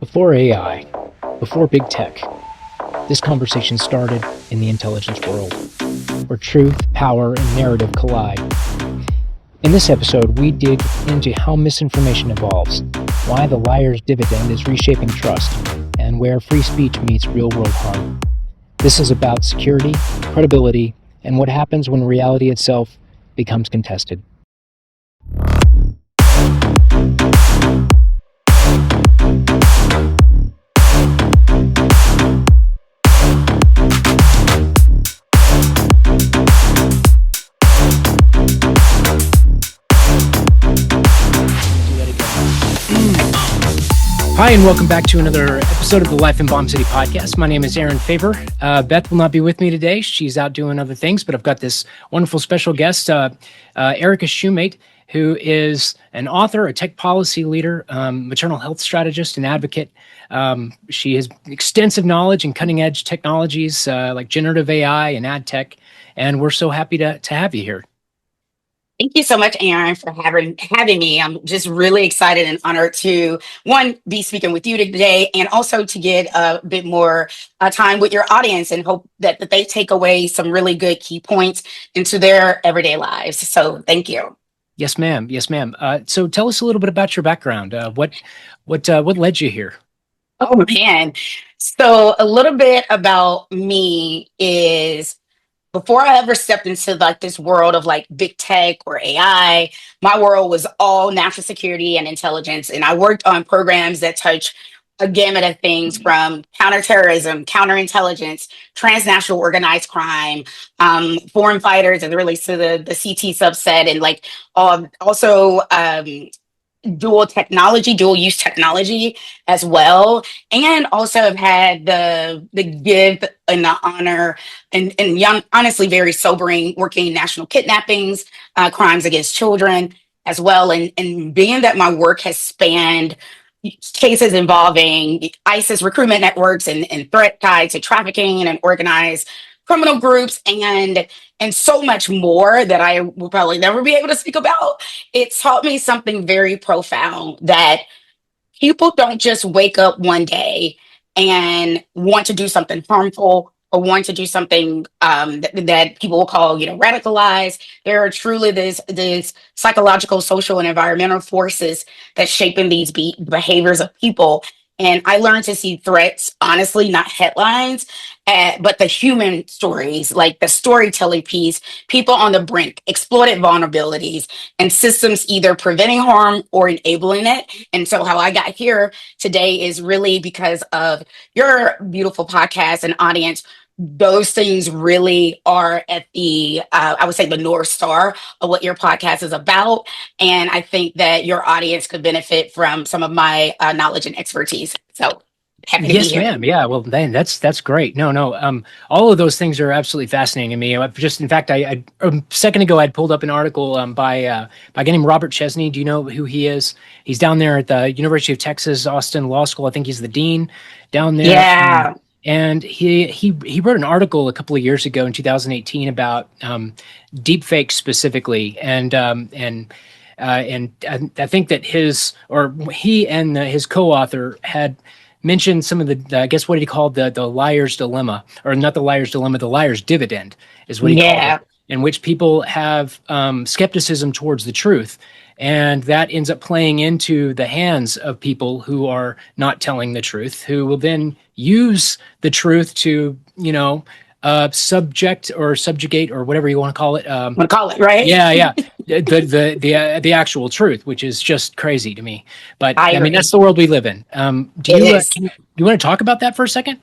Before AI, before big tech, this conversation started in the intelligence world, where truth, power, and narrative collide. In this episode, we dig into how misinformation evolves, why the liar's dividend is reshaping trust, and where free speech meets real-world harm. This is about security, credibility, and what happens when reality itself becomes contested. Hi, and welcome back to another episode of the Life in Bomb City podcast. My name is Aaron Favor. Beth will not be with me today. She's out doing other things, but I've got this wonderful special guest, Erica Shoemate, who is an author, a tech policy leader, maternal health strategist, and advocate. She has extensive knowledge in cutting edge technologies like generative AI and ad tech, and we're so happy to have you here. Thank you so much, Aaron, for having me. I'm just really excited and honored to, one, be speaking with you today, and also to get a bit more time with your audience and hope that they take away some really good key points into their everyday lives. So thank you. Yes, ma'am. Yes, ma'am. So tell us a little bit about your background. What led you here? Oh, man. So a little bit about me is, before I ever stepped into like this world of like big tech or AI, my world was all national security and intelligence. And I worked on programs that touch a gamut of things from counterterrorism, counterintelligence, transnational organized crime, foreign fighters, and relates to the CT subset, and like also dual use technology as well. And also have had the gift and the honor and young, honestly, very sobering working national kidnappings, crimes against children as well. And being that my work has spanned cases involving ISIS recruitment networks and threat tied to trafficking and organized criminal groups and so much more that I will probably never be able to speak about. It taught me something very profound, that people don't just wake up one day and want to do something harmful or want to do something that people will call, radicalized. There are truly these psychological, social, and environmental forces that shaping these behaviors of people. And I learned to see threats, honestly, not headlines, but the human stories, like the storytelling piece, people on the brink, exploited vulnerabilities, and systems either preventing harm or enabling it. And so how I got here today is really because of your beautiful podcast and audience. Those things really are at the, I would say, the North Star of what your podcast is about. And I think that your audience could benefit from some of my knowledge and expertise. So happy to be Yes, here. ma'am. Yeah, well, then that's great. No. All of those things are absolutely fascinating to me. In fact, I a second ago I'd pulled up an article by a guy named Robert Chesney. Do you know who he is? He's down there at the University of Texas Austin Law School. I think he's the dean down there. Yeah. And he wrote an article a couple of years ago in 2018 about deepfakes specifically, and I think that he and his co-author had mentioned some of the I guess what he called the liar's dilemma, or not the liar's dilemma, the liar's dividend is what he called it, in which people have skepticism towards the truth. And that ends up playing into the hands of people who are not telling the truth, who will then use the truth to, subjugate or whatever you want to call it. Right? Yeah. The actual truth, which is just crazy to me. But I mean, that's the world we live in. Do you want to talk about that for a second?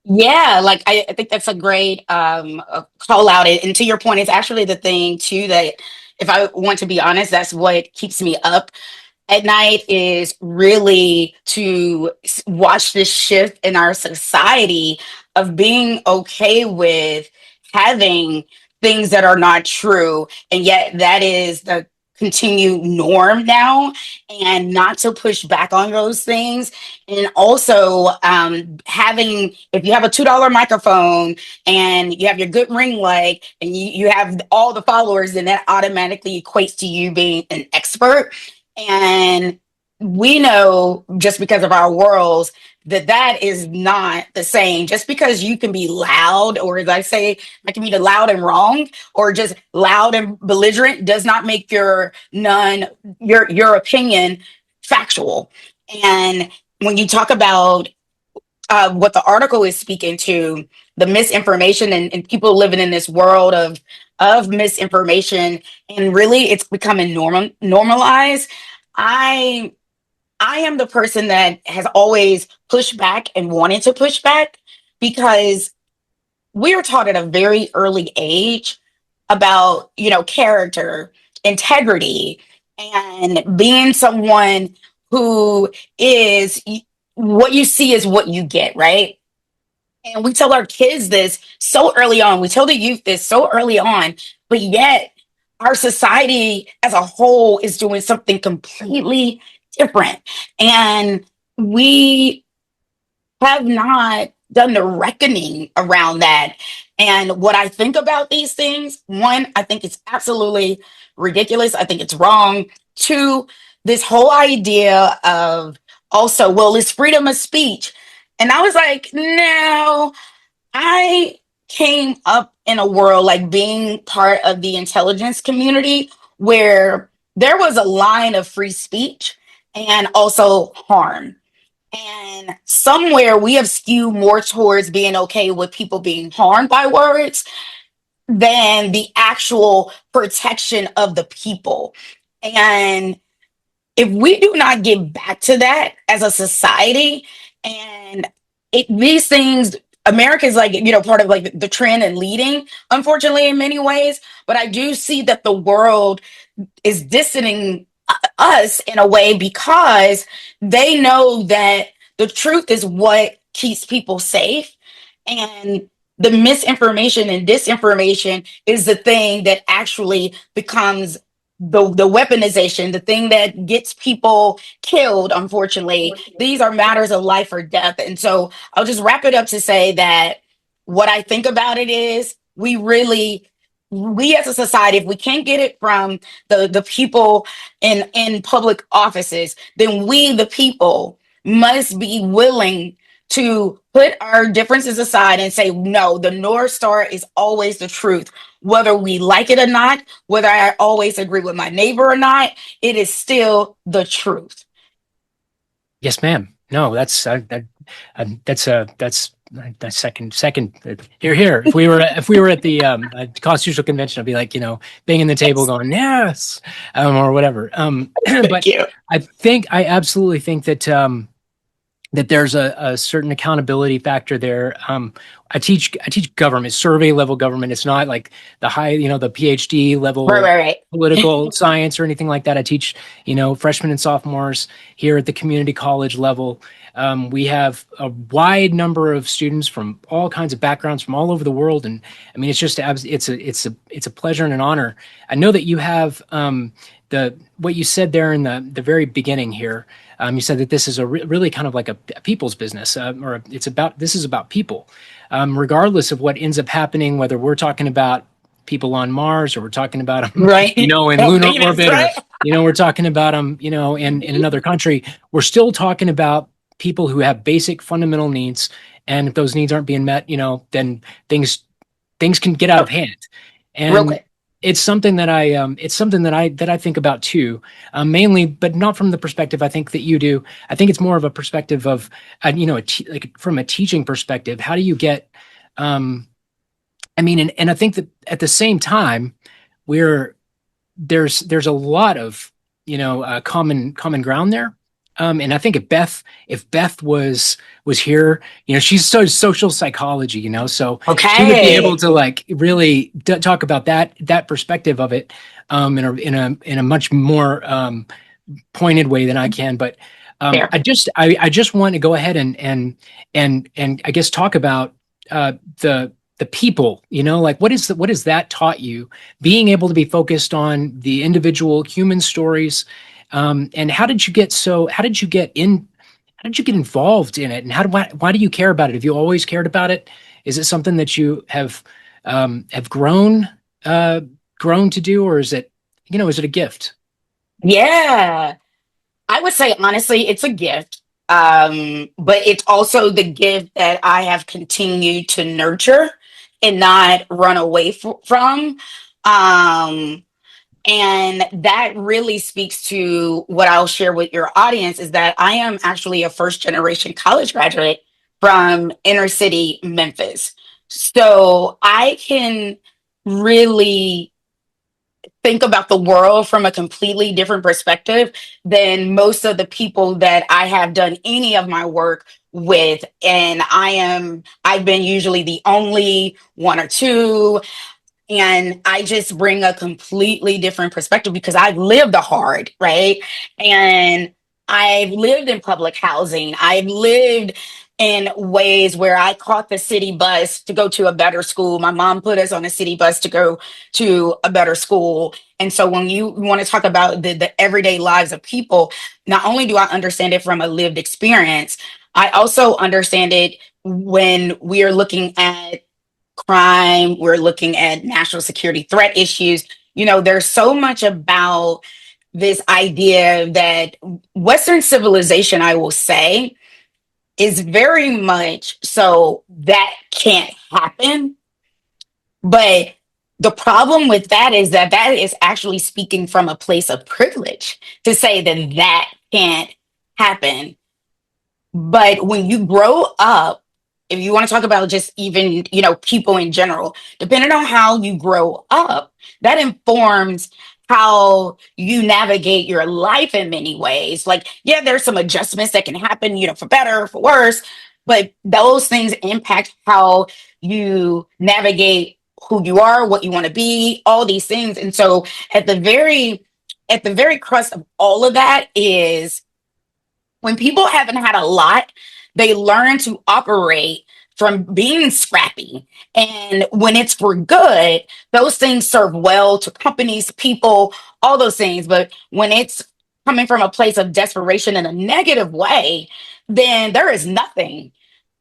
Yeah, like I think that's a great call out. And to your point, it's actually the thing too that, if I want to be honest, that's what keeps me up at night, is really to watch this shift in our society of being okay with having things that are not true. And yet that is the continued norm now, and not to push back on those things. And also having, if you have a $2 microphone and you have your good ring light and you have all the followers, then that automatically equates to you being an expert. And we know just because of our worlds that that is not the same. Just because you can be loud, or as I say, I can be loud and wrong, or just loud and belligerent, does not make your opinion factual. And when you talk about what the article is speaking to, the misinformation, and people living in this world of misinformation, and really it's becoming normalized. I I am the person that has always pushed back and wanted to push back, because we were taught at a very early age about, character, integrity, and being someone who is, what you see is what you get, right? And we tell our kids this so early on. We tell the youth this so early on, but yet our society as a whole is doing something completely different. And we have not done the reckoning around that. And what I think about these things, one, I think it's absolutely ridiculous. I think it's wrong. Two, this whole idea of, also, well, it's freedom of speech. And I was like, no, I came up in a world, like being part of the intelligence community, where there was a line of free speech and also harm. And somewhere we have skewed more towards being okay with people being harmed by words than the actual protection of the people. And if we do not get back to that as a society, and these things, America is like, part of like the trend and leading, unfortunately, in many ways. But I do see that the world is distancing us in a way, because they know that the truth is what keeps people safe. And the misinformation and disinformation is the thing that actually becomes the weaponization, the thing that gets people killed. Unfortunately, these are matters of life or death. And so I'll just wrap it up to say that what I think about it is, we as a society, if we can't get it from the people in public offices, then we, the people, must be willing to put our differences aside and say, no, the North Star is always the truth. Whether we like it or not, whether I always agree with my neighbor or not, it is still the truth. Yes, ma'am. No, that's second. Here, here. If we were at the constitutional convention, I'd be like, banging the table, Yes. going yes, or whatever. Thank But you. I absolutely think that there's a certain accountability factor there. I teach government, survey level government. It's not like the high, the PhD Right, level right, right. political science or anything like that. I teach, freshmen and sophomores here at the community college level. We have a wide number of students from all kinds of backgrounds from all over the world, and I mean, it's a pleasure and an honor. I know that you have the what you said there in the very beginning here. You said that this is really kind of like a people's business, this is about people, regardless of what ends up happening, whether we're talking about people on Mars, or we're talking about them, Right. in Oh, lunar Venus, orbit, or right? we're talking about them, in another country. We're still talking about people who have basic fundamental needs, and if those needs aren't being met, then things can get out of Oh, hand. real And quick. it's something that I think about too, mainly, but not from the perspective I think that you do. I think it's more of a perspective of, like from a teaching perspective. How do you get? Um, I mean, and I think that at the same time, we're there's a lot of common ground there. And I think if Beth was here, she's so social psychology, so she would be able Okay. to like really talk about that perspective of it, in a much more pointed way than I can. But Fair. I just want to go ahead and I guess talk about the people, like what is that taught you, being able to be focused on the individual human stories, and how did you get involved in it, and why do you care about it? Have you always cared about it? Is it something that you have uh, grown to do, or is it a gift? Yeah. I would say honestly, it's a gift. But it's also the gift that I have continued to nurture and not run away from. Um, and that really speaks to what I'll share with your audience is that I am actually a first generation college graduate from inner city Memphis. So I can really think about the world from a completely different perspective than most of the people that I have done any of my work with. And I've been usually the only one or two, and I just bring a completely different perspective because I've lived the hard, right? And I've lived in public housing. I've lived in ways where I caught the city bus to go to a better school. My mom put us on a city bus to go to a better school. And so when you want to talk about the everyday lives of people, not only do I understand it from a lived experience, I also understand it when we are looking at crime, we're looking at national security threat issues. There's so much about this idea that Western civilization, I will say, is very much so that can't happen. But the problem with that is that that is actually speaking from a place of privilege to say that that can't happen. But when you grow up, if you want to talk about just even, people in general, depending on how you grow up, that informs how you navigate your life in many ways. Like, yeah, there's some adjustments that can happen, for better or for worse, but those things impact how you navigate who you are, what you want to be, all these things. And so at the very crust of all of that is when people haven't had a lot, they learn to operate from being scrappy. And when it's for good, those things serve well to companies, people, all those things. But when it's coming from a place of desperation in a negative way, then there is nothing,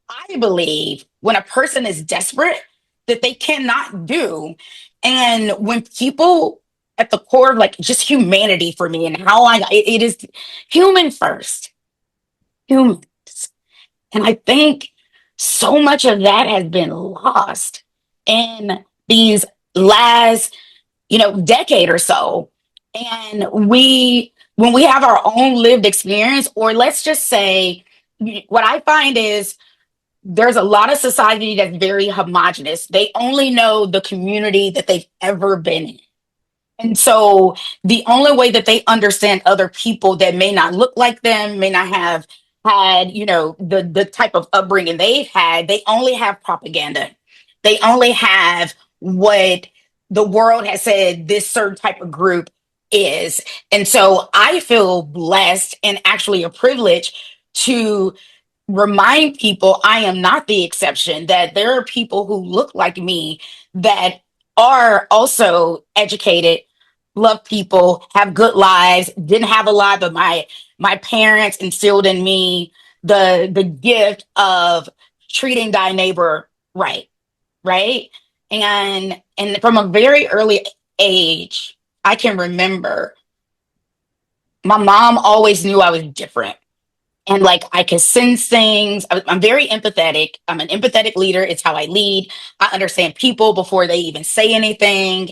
I believe, when a person is desperate that they cannot do. And when people at the core of like just humanity for me and how it is human first, humans. And I think so much of that has been lost in these last, decade or so. And when we have our own lived experience, or let's just say, what I find is there's a lot of society that's very homogenous. They only know the community that they've ever been in. And so the only way that they understand other people that may not look like them, may not have had, the type of upbringing they've had, they only have propaganda. They only have what the world has said this certain type of group is. And so I feel blessed and actually a privilege to remind people I am not the exception, that there are people who look like me that are also educated, love people, have good lives, didn't have a lot, but my parents instilled in me the gift of treating thy neighbor right, right? And from a very early age, I can remember my mom always knew I was different, and like I can sense things. I'm very empathetic. I'm an empathetic leader. It's how I lead. I understand people before they even say anything.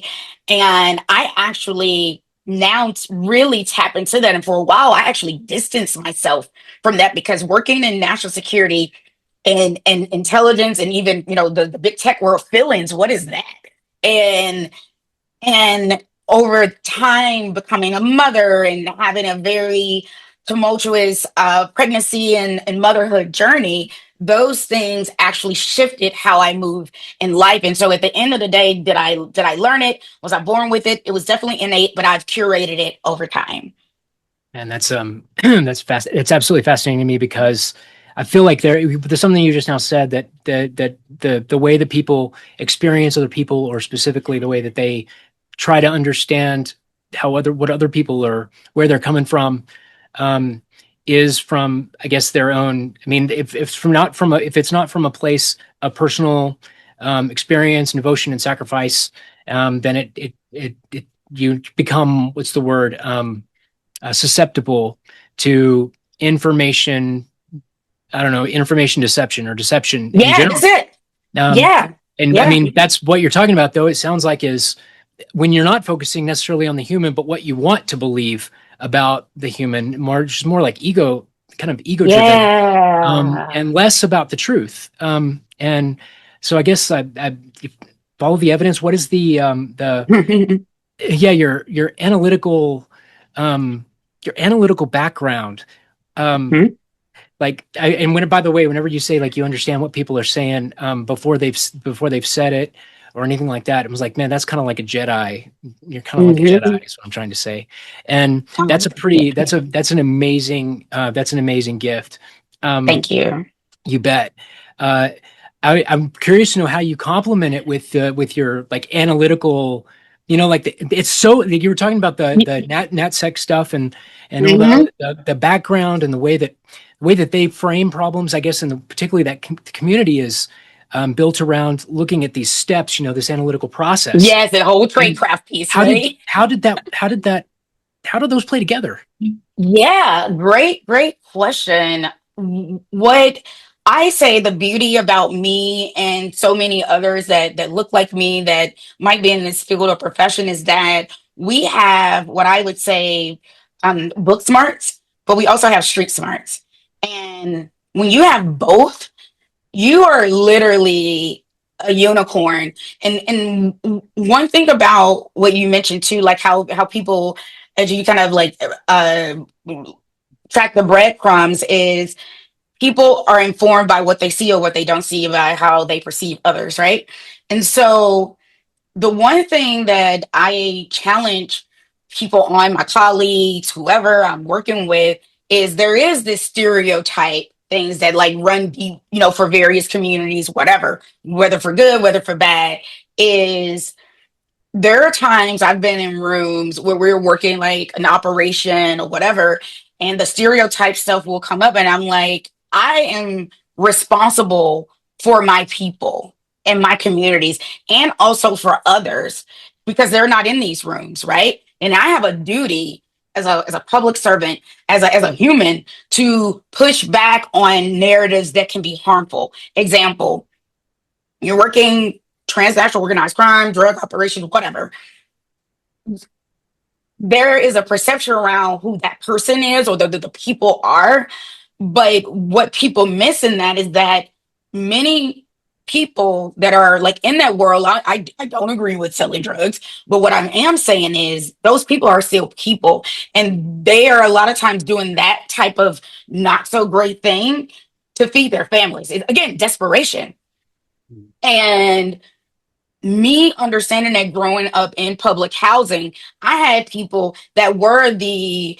And I actually now really tap into that. And for a while, I actually distanced myself from that because working in national security and intelligence and even, the big tech world, feelings, what is that? And and over time, becoming a mother and having a very tumultuous pregnancy and motherhood journey, those things actually shifted how I move in life. And so, at the end of the day, did I learn it? Was I born with it? It was definitely innate, but I've curated it over time. And that's that's fast. It's absolutely fascinating to me because I feel like there's something you just now said that the way that people experience other people, or specifically the way that they try to understand what other people are, where they're coming from, um, is from, I guess, their own. I mean, if if it's not from a place of personal experience, devotion, and sacrifice, then it you become, what's the word, susceptible to information, I don't know, information deception or deception in Yeah, general. that's it. Um, Yeah. and I Yeah. mean, that's what you're talking about, though. It sounds like is when you're not focusing necessarily on the human, but what you want to believe about the human, just more like ego, kind of ego driven, Yeah. and less about the truth. And so I guess I follow the evidence. What is the yeah, your analytical background. Um, like and when, by the way, whenever you say like you understand what people are saying before they've said it or anything like that, it was like, man, that's kind of like a Jedi. You're kind of like a Jedi is what I'm trying to say. And that's a pretty that's an amazing gift. Thank you. You bet. uh I'm curious to know how you complement it with your like analytical, like it's so you were talking about the NatSec stuff and all Mhm. the background and the way that they frame problems, I guess, and particularly that community is built around looking at these steps, this analytical process. Yes, the whole And tradecraft piece, how did right? how did that how did that how did those play together? Yeah, great question. What I say the beauty about me and so many others that look like me that might be in this field or profession is that we have what I would say book smarts, but we also have street smarts. And when you have both, you are literally a unicorn. And one thing about what you mentioned too, like how people, as you kind of like track the breadcrumbs, is people are informed by what they see or what they don't see by how they perceive others, right? And so the one thing that I challenge people on, my colleagues, whoever I'm working with, is there is this stereotype things that like run deep, for various communities, whatever, whether for good, whether for bad, is there are times I've been in rooms where we're working like an operation or whatever, and the stereotype stuff will come up, and I'm like, I am responsible for my people and my communities and also for others because they're not in these rooms, right? And I have a duty as a public servant, as a human, to push back on narratives that can be harmful. Example, you're working transnational organized crime, drug operations, whatever. There is a perception around who that person is or the people are. But what people miss in that is that many people that are like in that world, I don't agree with selling drugs, but what I am saying is those people are still people, and they are a lot of times doing that type of not so great thing to feed their families. Again, desperation. And me understanding that growing up in public housing, I had people that were the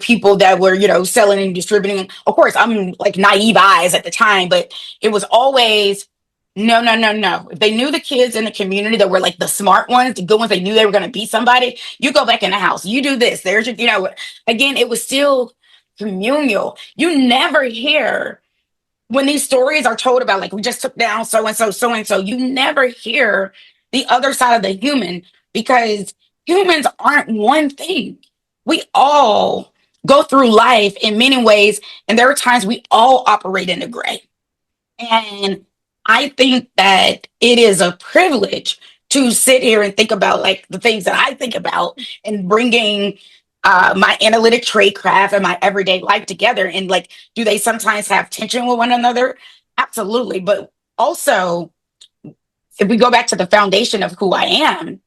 people that were, selling and distributing. Of course, I'm like naive eyes at the time, but it was always no, no, no, no. If they knew the kids in the community that were like the smart ones, the good ones, they knew they were going to be somebody, you go back in the house, you do this. There's your, again, it was still communal. You never hear when these stories are told about, like, we just took down so and so, you never hear the other side of the human because humans aren't one thing. We all go through life in many ways, and there are times we all operate in the gray. And I think that it is a privilege to sit here and think about like the things that I think about and bringing my analytic trade craft and my everyday life together. And like, do they sometimes have tension with one another? Absolutely. But also, if we go back to the foundation of who I am,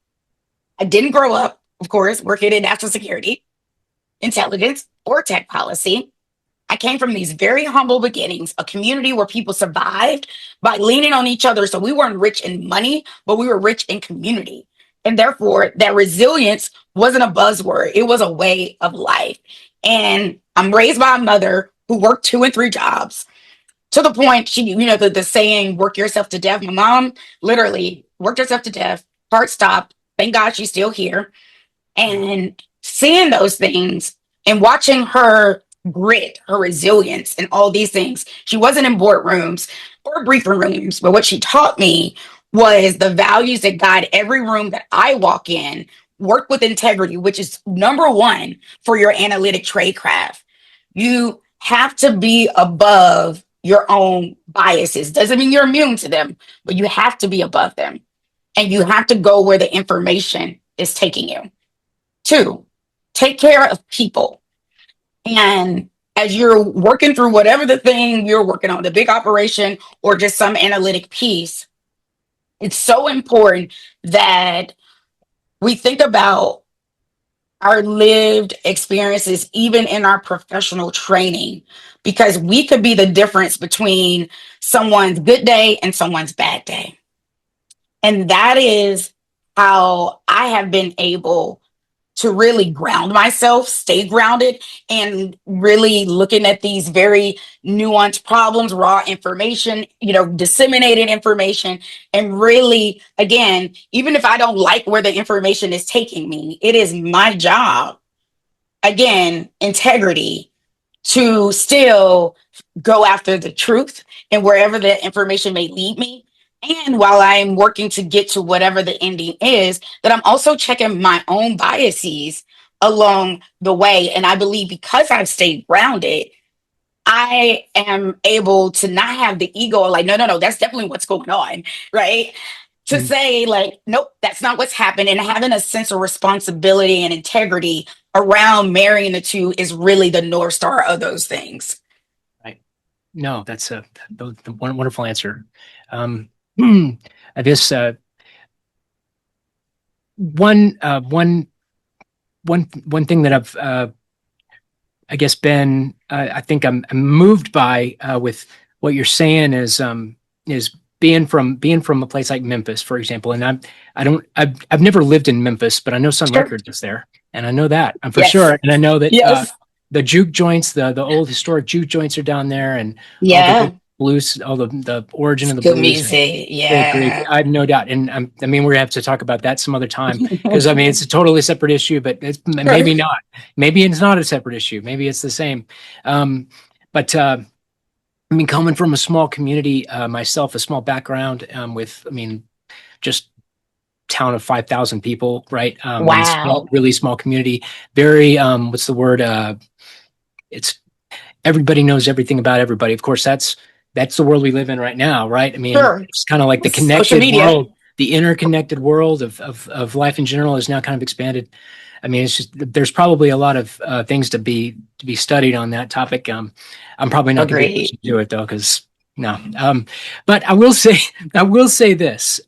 I didn't grow up, of course, working in national security, intelligence, or tech policy. I came from these very humble beginnings, a community where people survived by leaning on each other. So we weren't rich in money, but we were rich in community. And therefore, that resilience wasn't a buzzword, it was a way of life. And I'm raised by a mother who worked 2 and 3 jobs to the point she, the saying, work yourself to death. My mom literally worked herself to death, heart stopped. Thank God she's still here. And seeing those things and watching her grit, her resilience, and all these things. She wasn't in boardrooms or briefing rooms, but what she taught me was the values that guide every room that I walk in. Work with integrity, which is number one for your analytic trade craft. You have to be above your own biases. Doesn't mean you're immune to them, but you have to be above them. And you have to go where the information is taking you. Two, take care of people. And as you're working through whatever the thing you're working on, the big operation or just some analytic piece, it's so important that we think about our lived experiences, even in our professional training, because we could be the difference between someone's good day and someone's bad day. And that is how I have been able to really ground myself, stay grounded, and really looking at these very nuanced problems, raw information, disseminated information, and really, again, even if I don't like where the information is taking me, it is my job, again, integrity, to still go after the truth and wherever the information may lead me. And while I'm working to get to whatever the ending is, that I'm also checking my own biases along the way. And I believe because I've stayed grounded, I am able to not have the ego like, no, no, no, that's definitely what's going on. Right. To Mm. say, like, nope, that's not what's happened. And having a sense of responsibility and integrity around marrying the two is really the North Star of those things. Right. No, that's the wonderful answer. I guess one thing that I've I guess been I think I'm moved by with what you're saying is being from a place like Memphis, for example. And I've never lived in Memphis, but I know Sun Sure. Records is there, and I know that I'm for Yes. sure, and I know that Yes. the juke joints, the old historic juke joints are down there, and all the Yeah. blues, all the origin It's of the good blues. music. Good grief. Yeah. I have no doubt. And I mean, we're gonna have to talk about that some other time because I mean, it's a totally separate issue, but it's maybe Sure. not. Maybe it's not a separate issue. Maybe it's the same. But I mean, coming from a small community myself, a small background with, I mean, just town of 5,000 people, right? And small, Wow. really small community. Very, what's the word? It's everybody knows everything about everybody. Of course, that's the world we live in right now, right? I mean, Sure. it's kind of like the Social connected media. world, the interconnected world of life in general is now kind of expanded. I mean, it's just there's probably a lot of things to be studied on that topic. I'm probably not going to be the person Agreed. to do it though, because no. But I will say this.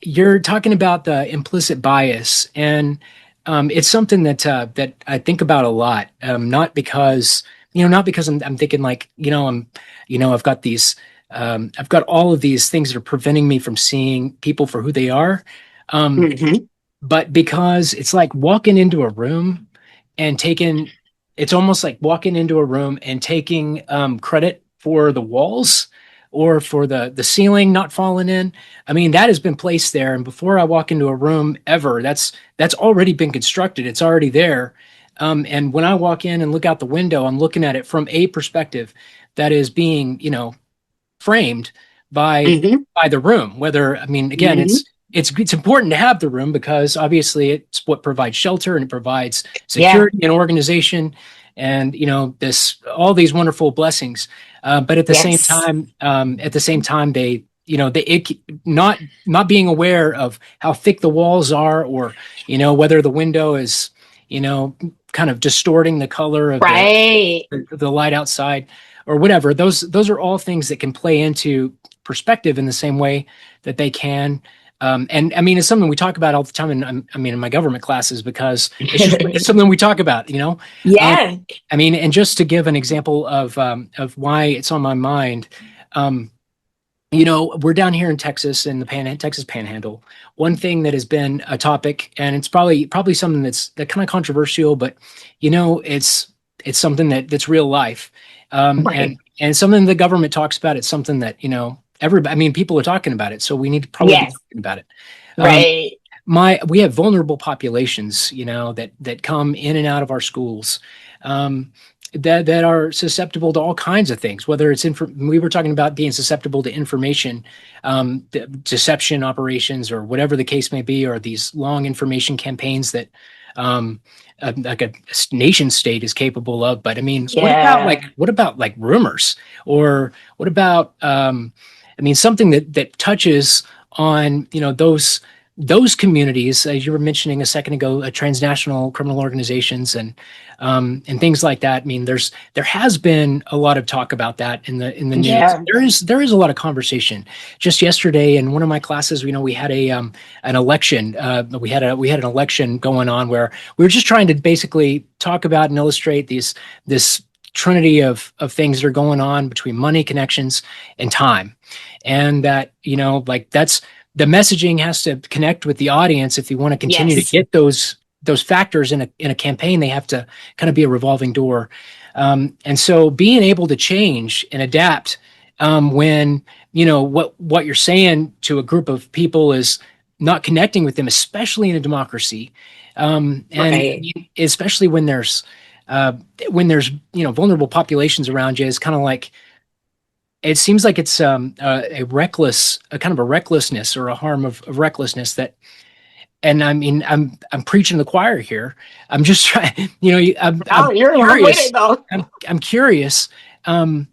You're talking about the implicit bias, and it's something that I think about a lot. Not because not because I'm thinking like I've got these I've got all of these things that are preventing me from seeing people for who they are, um, Hmm. but because it's like walking into a room and taking it's almost like walking into a room and taking credit for the walls or for the ceiling not falling in. I mean, that has been placed there, and before I walk into a room ever, that's already been constructed. It's already there. And when I walk in and look out the window, I'm looking at it from a perspective that is being, framed by Hmm. by the room. Whether I mean, again, Hmm. it's important to have the room because obviously it's what provides shelter and it provides Yeah. security and organization, and this all these wonderful blessings. But Yes. at the same time, not being aware of how thick the walls are, or whether the window is kind of distorting the color of Right. the light outside or whatever. Those are all things that can play into perspective in the same way that they can. And I mean, it's something we talk about all the time. In my government classes, because it's something we talk about. Um, Yeah. I mean, and just to give an example of why it's on my mind, um, we're down here in Texas in the Texas Panhandle. One thing that has been a topic, and it's probably something that kind of controversial, but it's something that's real life, Right. and something the government talks about. It's something that everybody. I mean, people are talking about it, so we need to probably be Yes. talking about it. Um, Right. we have vulnerable populations, that come in and out of our schools. Um, that are susceptible to all kinds of things, whether it's we were talking about being susceptible to information, deception operations, or whatever the case may be, or these long information campaigns that like a nation state is capable of. But I mean, Yeah. what about like rumors, or what about I mean, something that touches on, you know, those communities, as you were mentioning a second ago, transnational criminal organizations and things like that. I mean, there has been a lot of talk about that in the news. Yeah. There is a lot of conversation. Just yesterday in one of my classes, you know, we had an election. We had an election going on where we were just trying to basically talk about and illustrate this trinity of things that are going on between money, connections, and time, and that, you know, like that's the messaging has to connect with the audience if you want to continue to Yes. get those factors in a campaign. They have to kind of be a revolving door, and so being able to change and adapt when, you know, what you're saying to a group of people is not connecting with them, especially in a democracy, and I Right. mean, especially uh, when there's, you know, vulnerable populations around you, is kind of like, it seems like it's a kind of a recklessness or a harm of recklessness that. And I mean, I'm preaching to the choir here. I'm just trying, you know, I'm Oh, I'm with it curious. though. I'm curious. Um,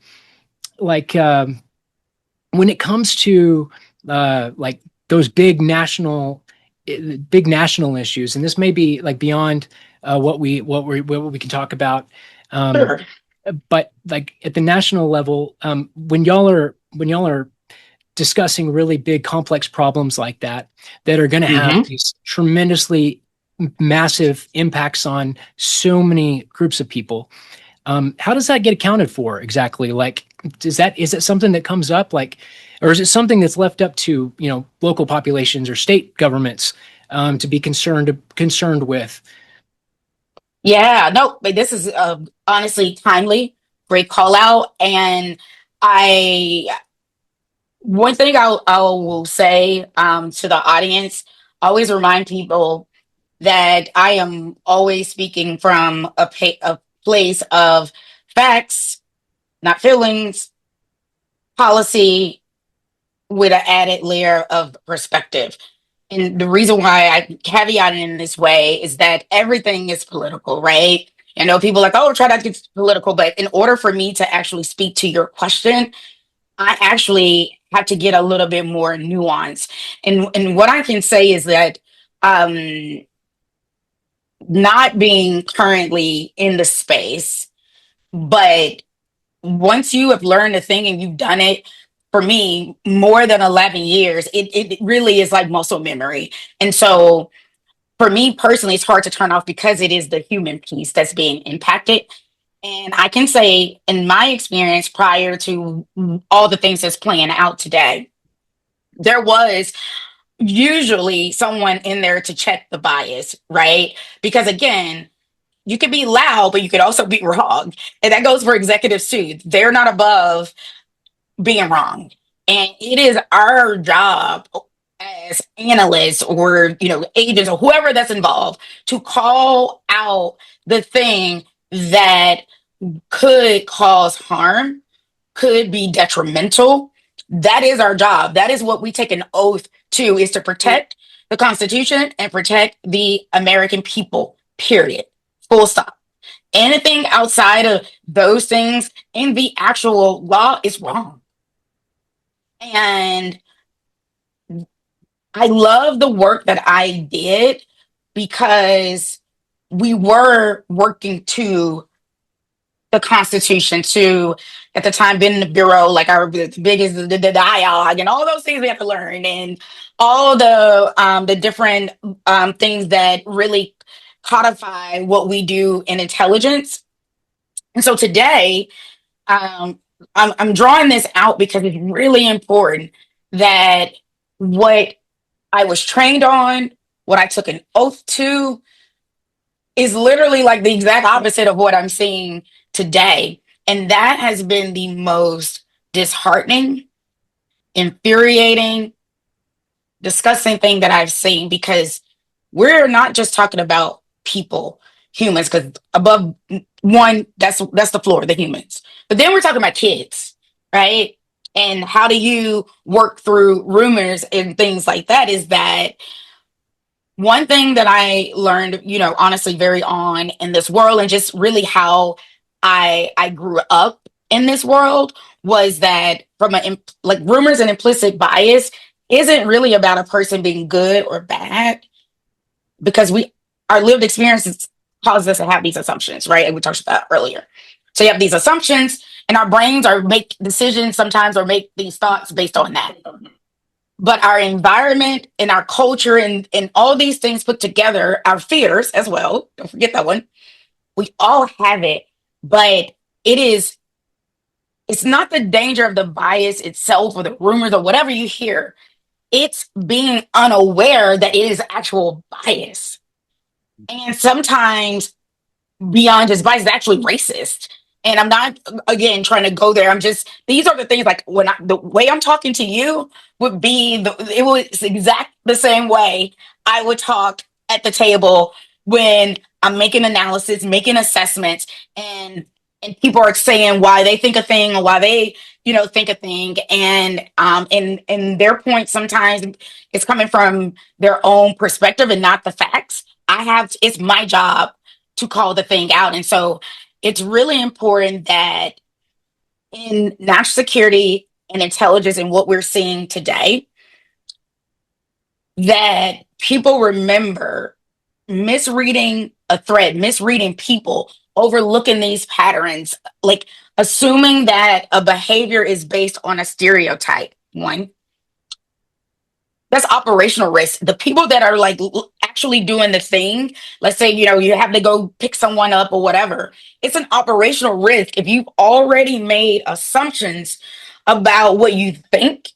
like when it comes to like those big national issues, and this may be like beyond what we can talk about. Um, Sure. but like at the national level, when y'all are discussing really big complex problems like that are going to have Hmm. these tremendously massive impacts on so many groups of people, how does that get accounted for exactly? Like, is it something that comes up, like, or is it something that's left up to, you know, local populations or state governments to be concerned with? Yeah. No, but this is honestly timely. Great call out. And I, one thing I will say to the audience, always remind people that I am always speaking from a place of facts, not feelings, policy, with an added layer of perspective. And the reason why I caveat it in this way is that everything is political, right? I know people are like, oh, try not to get political, but in order for me to actually speak to your question, I actually have to get a little bit more nuance. And what I can say is that um, not being currently in the space, but once you have learned a thing and you've done it, for me, more than 11 years, it really is like muscle memory. And so for me personally, it's hard to turn off because it is the human piece that's being impacted. And I can say, in my experience prior to all the things that's playing out today, there was usually someone in there to check the bias, right? Because again, you could be loud, but you could also be wrong. And that goes for executives too. They're not above being wrong. And it is our job as analysts or, you know, agents or whoever that's involved to call out the thing that could cause harm, could be detrimental. That is our job. That is what we take an oath to, is to protect the Constitution and protect the American people, period. Full stop. Anything outside of those things in the actual law is wrong. And I love the work that I did because we were working to the Constitution, to at the time being in the bureau, like our the biggest the dialogue and all those things we have to learn, and all the different things that really codify what we do in intelligence. And so today, um, I'm drawing this out because it's really important that what I was trained on, what I took an oath to, is literally like the exact opposite of what I'm seeing today. And that has been the most disheartening, infuriating, disgusting thing that I've seen, because we're not just talking about people, humans, because above one, that's the floor, the humans. But then we're talking about kids, right? And how do you work through rumors and things like that? Is that one thing that I learned, honestly, very on in this world, and just really how I grew up in this world, was that from like rumors and implicit bias isn't really about a person being good or bad, because our lived experiences cause us to have these assumptions, right? And we talked about earlier. So you have these assumptions, and our brains are make decisions sometimes, or make these thoughts based on that. But our environment and our culture, and all these things put together, our fears as well, don't forget that one, we all have it. But it's not the danger of the bias itself or the rumors or whatever you hear. It's being unaware that it is actual bias. And sometimes beyond just bias, it's actually racist. And I'm not, again, trying to go there. I'm just, these are the things, like the way I'm talking to you would be, it was exact the same way I would talk at the table when I'm making analysis, making assessments, and people are saying why they think a thing, or why they, think a thing. And their point sometimes is coming from their own perspective and not the facts. It's my job to call the thing out. And so it's really important that in national security and intelligence and what we're seeing today, that people remember misreading a thread, misreading people, overlooking these patterns, like assuming that a behavior is based on a stereotype. One, that's operational risk. The people that are like actually doing the thing, let's say, you have to go pick someone up or whatever, it's an operational risk if you've already made assumptions about what you think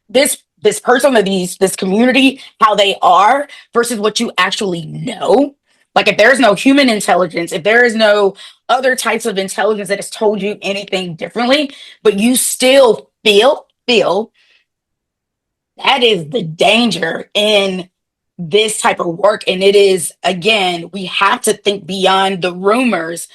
this person, or this community, how they are, versus what you actually know. Like, if there's no human intelligence, if there is no other types of intelligence that has told you anything differently, but you still feel, that is the danger in this type of work. And it is, again, we have to think beyond the rumors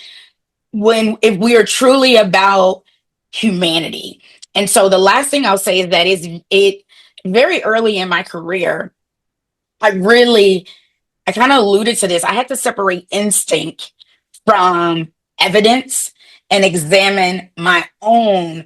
if we are truly about humanity. And so the last thing I'll say is that is it very early in my career, I kind of alluded to this. I had to separate instinct from evidence and examine my own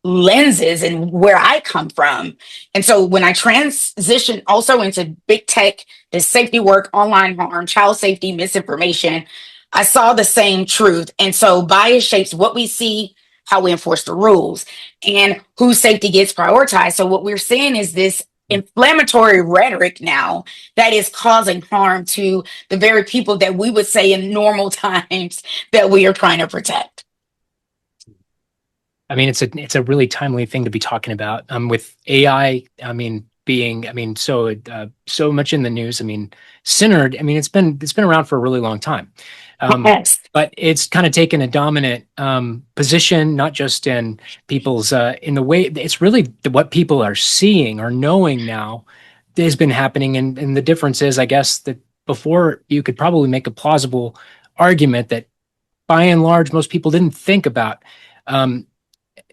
lenses and where I come from. And so when I transitioned also into big tech, the safety work, online harm, child safety, misinformation, I saw the same truth. And so bias shapes what we see, how we enforce the rules, and whose safety gets prioritized. So what we're seeing is this inflammatory rhetoric now that is causing harm to the very people that we would say in normal times that we are trying to protect. I mean, it's a really timely thing to be talking about. With AI, being so much in the news. I mean, centered. I mean, it's been around for a really long time, Yes. but it's kind of taken a dominant position, not just in people's in the way. It's really what people are seeing or knowing now has been happening, and the difference is, I guess, that before you could probably make a plausible argument that by and large most people didn't think about.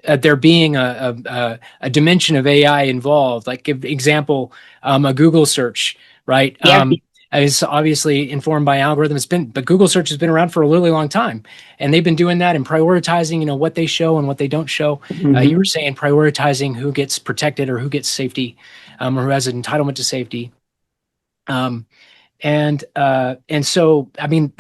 There being a dimension of AI involved. Like, give example, a Google search, right? Yeah. Is obviously informed by algorithms. But Google search has been around for a really long time, and they've been doing that and prioritizing, what they show and what they don't show. You were saying prioritizing who gets protected or who gets safety, or who has an entitlement to safety. And so, I mean,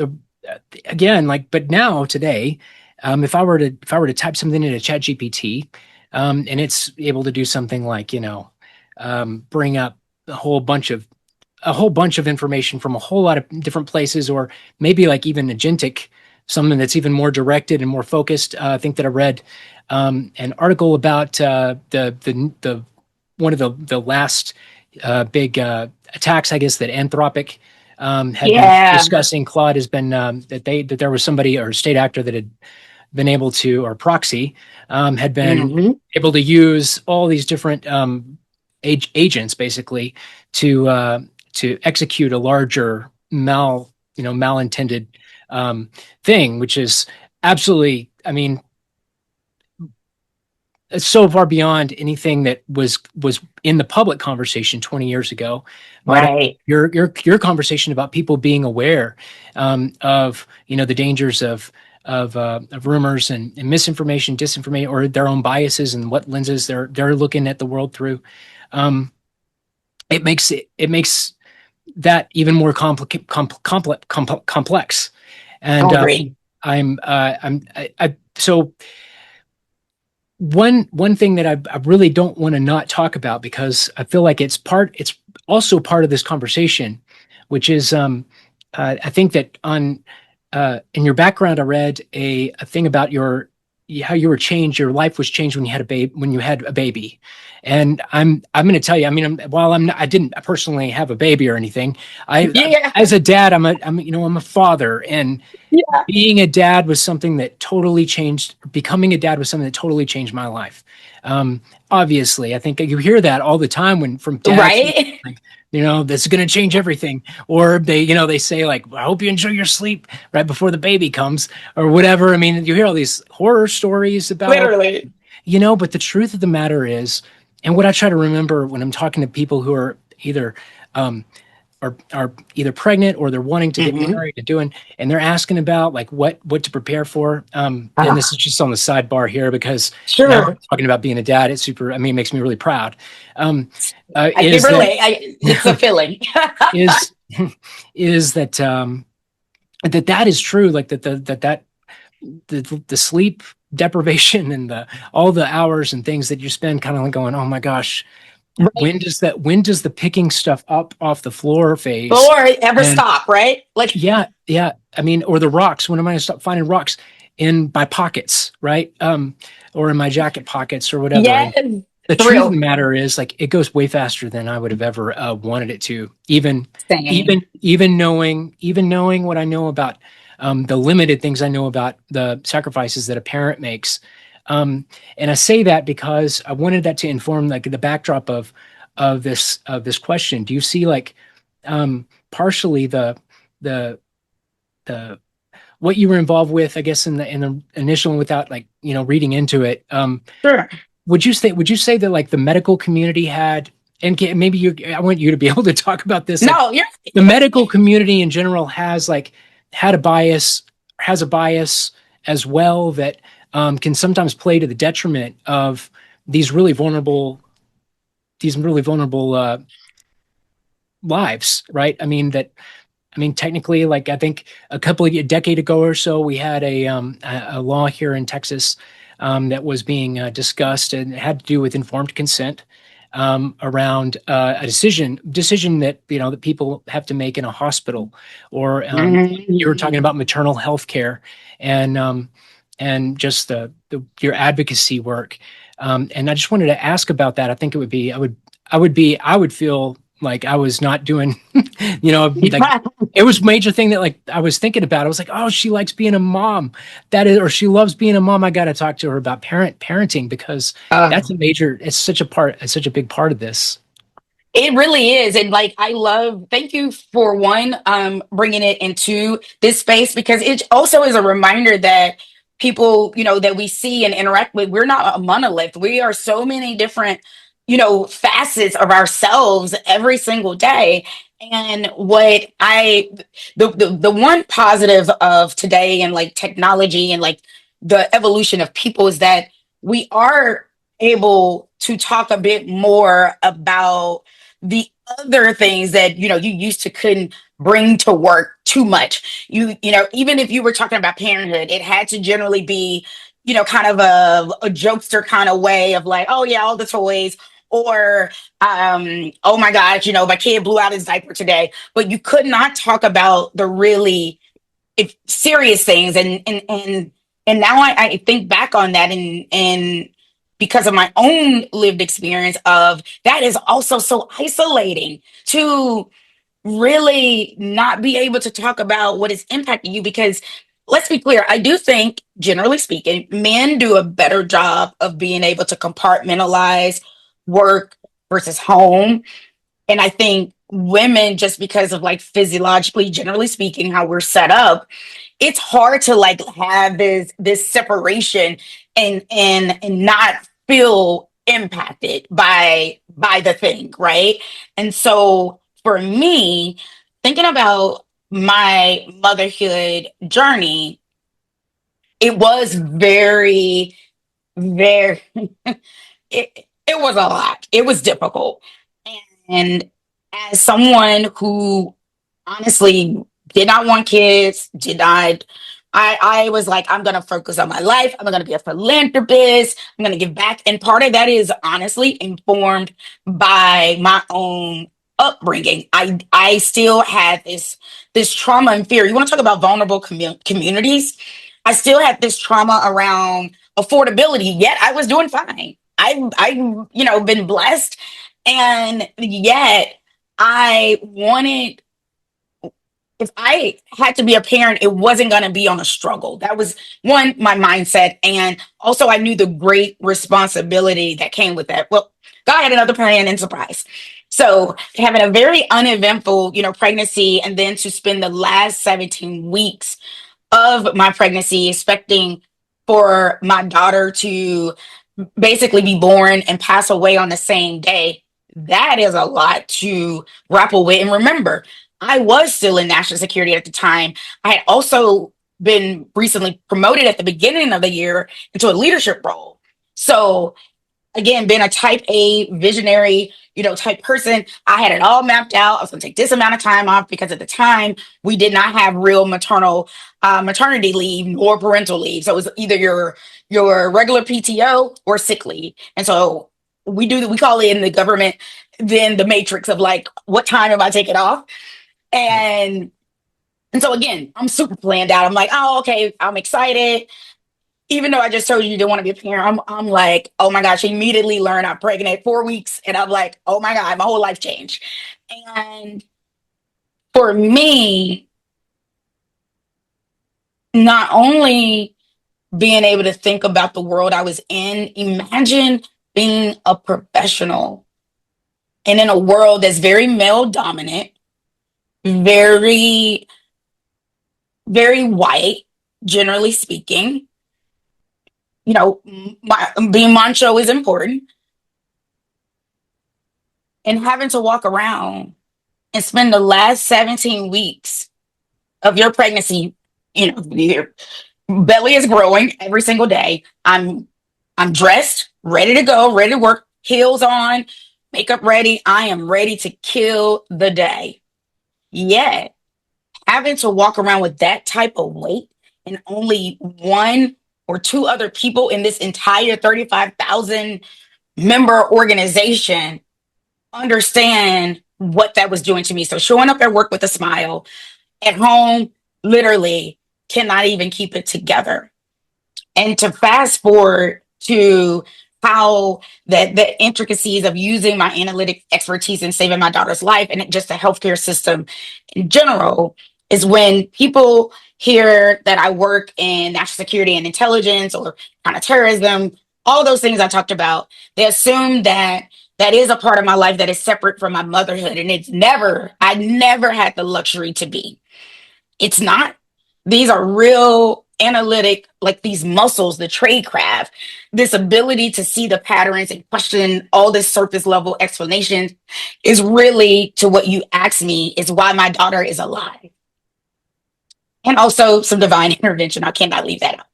again, like, but now today, if I were to type something into ChatGPT, and it's able to do something like, bring up a whole bunch of information from a whole lot of different places, or maybe like even agentic, something that's even more directed and more focused. I think that I read an article about the one of the last big attacks, I guess, that Anthropic had been Yeah. discussing. Claude has been that there was somebody or a state actor that had been able to, or proxy, had been Mhm. able to use all these different agents basically to execute a larger malintended thing, which is absolutely, I mean, so far beyond anything that was in the public conversation 20 years ago. But Right. your conversation about people being aware of the dangers of rumors and misinformation, disinformation, or their own biases and what lenses they're looking at the world through. Um, it makes that even more complex. I And agree. so one thing that I really don't want to not talk about, because I feel like it's also part of this conversation, which is I think that on in your background I read a thing about how you were changed, your life was changed when you had a baby. And I'm going to tell you, I mean, while I didn't personally have a baby or anything, Yeah. as a dad, I'm a father, and Yeah. being a dad was something that totally changed. Becoming a dad was something that totally changed my life. Obviously, I think you hear that all the time from dads, Right. like, this is going to change everything. Or they say, like, I hope you enjoy your sleep right before the baby comes, or whatever. I mean, you hear all these horror stories about all, Literally. but the truth of the matter is, and what I try to remember when I'm talking to people who are either um, are either pregnant or they're wanting to get Hmm. married and they're asking about, like, what to prepare for. And this is just on the sidebar here, because Sure. talking about being a dad, it makes me really proud. Um, I can is that relate. It's a feeling. is is that that is true, like the sleep deprivation and the all the hours and things that you spend kind of like going, oh my gosh, Right. when does the picking stuff up off the floor phase? Before it ever And stop, right? Like, yeah. I mean, or the rocks. When am I going to stop finding rocks in my pockets, right? Or in my jacket pockets or whatever. And yes, the truth of the thrill. matter is, like, it goes way faster than I would have ever wanted it to. Same. Even knowing what I know about the limited things I know about the sacrifices that a parent makes. And I say that because I wanted that to inform, like, the backdrop of this question. Do you see, like, partially the the what you were involved with, I guess, in the initial one, without, like, reading into it? Sure. Would you say that, like, the medical community had, and maybe I want you to be able to talk about this, like, No, you're the medical community in general has, like, had a bias has a bias as well, that can sometimes play to the detriment of these really vulnerable these really vulnerable lives, right? Technically, like, I think a decade ago or so, we had a law here in Texas that was being discussed, and it had to do with informed consent around a decision that that people have to make in a hospital, or you were talking Mhm. about maternal health care, and just your advocacy work. And I just wanted to ask about that. I think I would feel like I was not doing, like, it was a major thing that, like, I was thinking about. I was like, oh, she likes being a mom, or she loves being a mom. I got to talk to her about parenting, because Uh, it's such a big part of this. it really is. And like, thank you for one, bringing it into this space, because it also is a reminder that people, that we see and interact with, we're not a monolith. We are so many different, facets of ourselves every single day. And the one positive of today and like technology and like the evolution of people is that we are able to talk a bit more about the other things that you used to couldn't bring to work too much. Even if you were talking about parenthood, it had to generally be kind of a jokester kind of way of like, oh yeah, all the toys, or oh my gosh, my kid blew out his diaper today. But you could not talk about the really serious things. And now I think back on that, and because of my own lived experience of that, is also so isolating to really not be able to talk about what is impacting you. Because let's be clear, I do think, generally speaking, men do a better job of being able to compartmentalize work versus home. And I think women, just because of like physiologically, generally speaking, how we're set up, it's hard to like have this separation and not feel impacted by the thing, right? And so for me, thinking about my motherhood journey, it was very it was a lot. It was difficult. And as someone who honestly did not want kids, did not, I was like, I'm going to focus on my life. I'm going to be a philanthropist. I'm going to give back. And part of that is honestly informed by my own upbringing. I still had this trauma and fear. You want to talk about vulnerable communities? I still had this trauma around affordability, yet I was doing fine. Been blessed, and yet I wanted, if I had to be a parent, it wasn't going to be on a struggle. That was one, my mindset. And also, I knew the great responsibility that came with that. Well, God had another plan and surprise. So, having a very uneventful, pregnancy, and then to spend the last 17 weeks of my pregnancy expecting for my daughter to basically be born and pass away on the same day, that is a lot to grapple with. And remember, I was still in national security at the time. I had also been recently promoted at the beginning of the year into a leadership role. So again, being a type A visionary, type person, I had it all mapped out. I was going to take this amount of time off because at the time we did not have real maternity leave or parental leave. So it was either your regular PTO or sick leave. And so we call it in the government then the matrix of like, what time am I taking off? And and so again, I'm super planned out. I'm like, oh, okay, I'm excited. Even though I just told you don't want to be a parent, I'm like, oh my gosh, immediately learned I'm pregnant 4 weeks. And I'm like, oh my God, my whole life changed. And for me, not only being able to think about the world I was in, imagine being a professional and in a world that's very male dominant, very, very white, generally speaking. Being macho is important, and having to walk around and spend the last 17 weeks of your pregnancy, your belly is growing every single day. I'm dressed, ready to go, ready to work, heels on, makeup ready. I am ready to kill the day. Yet, having to walk around with that type of weight and only one or two other people in this entire 35,000 member organization understand what that was doing to me. So showing up at work with a smile, at home, literally cannot even keep it together. And to fast forward to how the intricacies of using my analytic expertise in saving my daughter's life and just the healthcare system in general is when people hear that I work in national security and intelligence or counterterrorism, all those things I talked about, they assume that that is a part of my life that is separate from my motherhood. And I never had the luxury to be. It's not. These are real analytic, like these muscles, the trade craft, this ability to see the patterns and question all this surface level explanation is really, to what you asked me, is why my daughter is alive. And also some divine intervention. I cannot leave that out.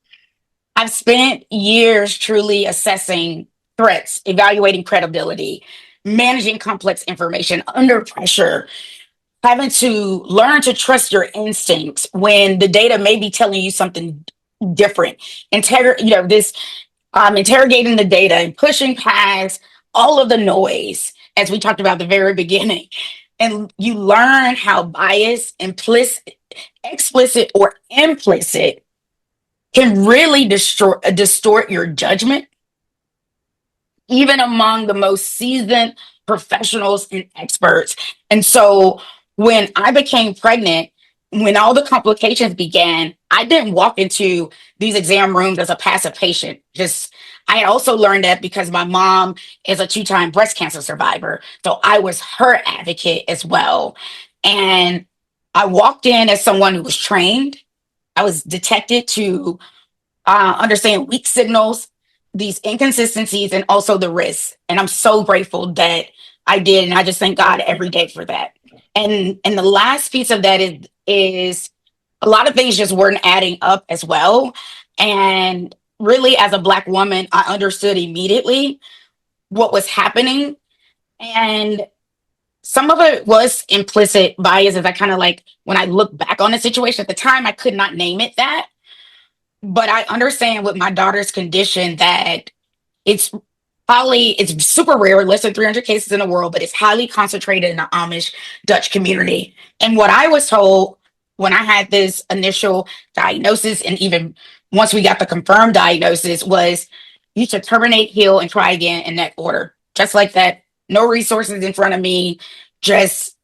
I've spent years truly assessing threats, evaluating credibility, managing complex information under pressure, having to learn to trust your instincts when the data may be telling you something different. Interrogating the data and pushing past all of the noise, as we talked about at the very beginning. And you learn how bias, explicit or implicit, can really distort your judgment, even among the most seasoned professionals and experts. And so when I became pregnant, when all the complications began, I didn't walk into these exam rooms as a passive patient. I had also learned that because my mom is a 2-time breast cancer survivor. So I was her advocate as well. And I walked in as someone who was trained. I was detected to understand weak signals, these inconsistencies and also the risks. And I'm so grateful that I did. And I just thank God every day for that. And the last piece of that is a lot of things just weren't adding up as well. And really, as a Black woman, I understood immediately what was happening. And some of it was implicit bias, as I kind of like when I look back on the situation at the time, I could not name it that. But I understand with my daughter's condition that it's it's super rare, less than 300 cases in the world, but it's highly concentrated in the Amish Dutch community. And what I was told when I had this initial diagnosis, and even once we got the confirmed diagnosis, was you should terminate, heal, and try again in that order. Just like that. No resources in front of me. Just,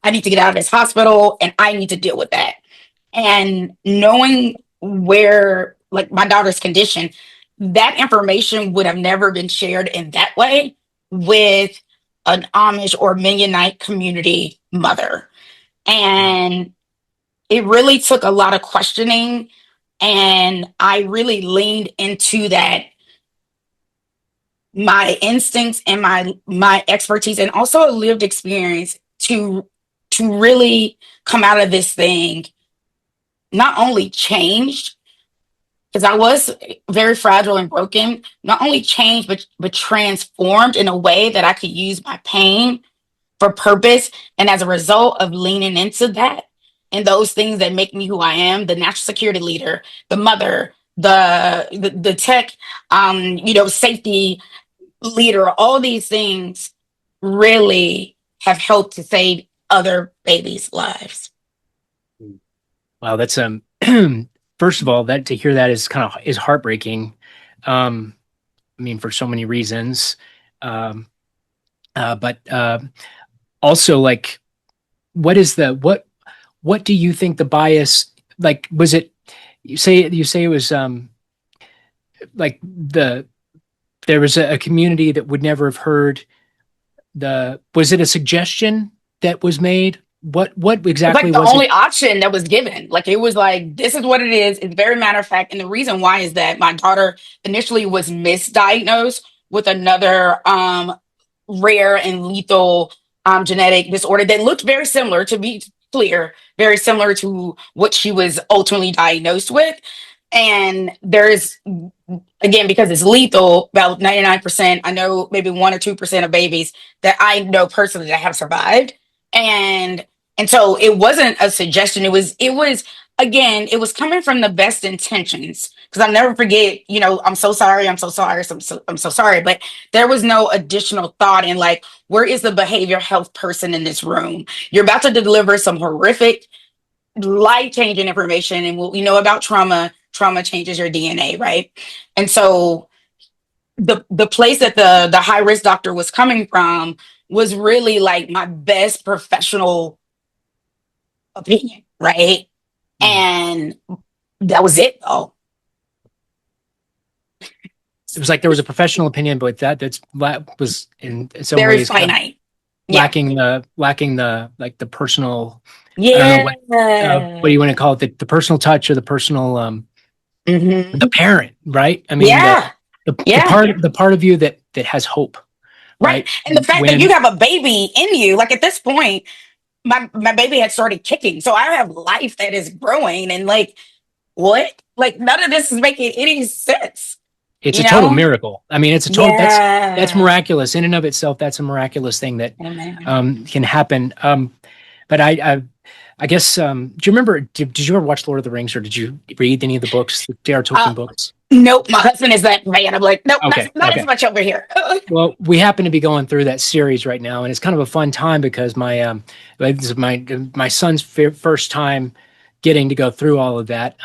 I need to get out of this hospital and I need to deal with that. And knowing where, like my daughter's condition, that information would have never been shared in that way with an Amish or Mennonite community mother. And it really took a lot of questioning. And I really leaned into that, my instincts and my expertise and also a lived experience to really come out of this thing not only changed, because I was very fragile and broken, not only changed, but transformed in a way that I could use my pain for purpose. And as a result of leaning into that and those things that make me who I am, the national security leader, the mother, the tech, safety leader, all these things really have helped to save other babies' lives. Wow, that's first of all, that to hear that is heartbreaking. I mean, for so many reasons. But also, like, what do you think the bias, like, was it, you say it was like there was a community that would never have heard was it a suggestion that was made? What exactly Like the was only it? option that was given. Like it was like, this is what it is. It's very matter of fact. And the reason why is that my daughter initially was misdiagnosed with another rare and lethal genetic disorder that looked very similar, to be clear, very similar to what she was ultimately diagnosed with. And there's, again, because it's lethal, about 99%, I know maybe 1 or 2% of babies that I know personally that have survived. And so it wasn't a suggestion. Again, it was coming from the best intentions. Because I'll never forget, I'm so sorry, I'm so sorry, I'm so sorry. But there was no additional thought in like, where is the behavioral health person in this room? You're about to deliver some horrific, life-changing information. And what we know about trauma changes your DNA, right? And so the place that the high risk doctor was coming from was really like my best professional opinion, right? And that was it, though. It was like there was a professional opinion, but that was in some Very ways finite. lacking the like the personal. Yeah. I don't know what do you want to call it, the personal touch or the personal the parent, right? I mean, yeah. the part of you that has hope, right? And the fact that you have a baby in you, like at this point, my baby had started kicking, so I have life that is growing, and like what? Like none of this is making any sense. It's a total miracle. I mean, it's a total that's miraculous in and of itself. That's a miraculous thing that can happen. But I guess do you remember? Did you ever watch Lord of the Rings, or did you read any of the books, the J.R. Tolkien books? Nope. My husband is that man. I'm like, nope, not as much over here. Well, we happen to be going through that series right now, and it's kind of a fun time because this is my son's first time getting to go through all of that.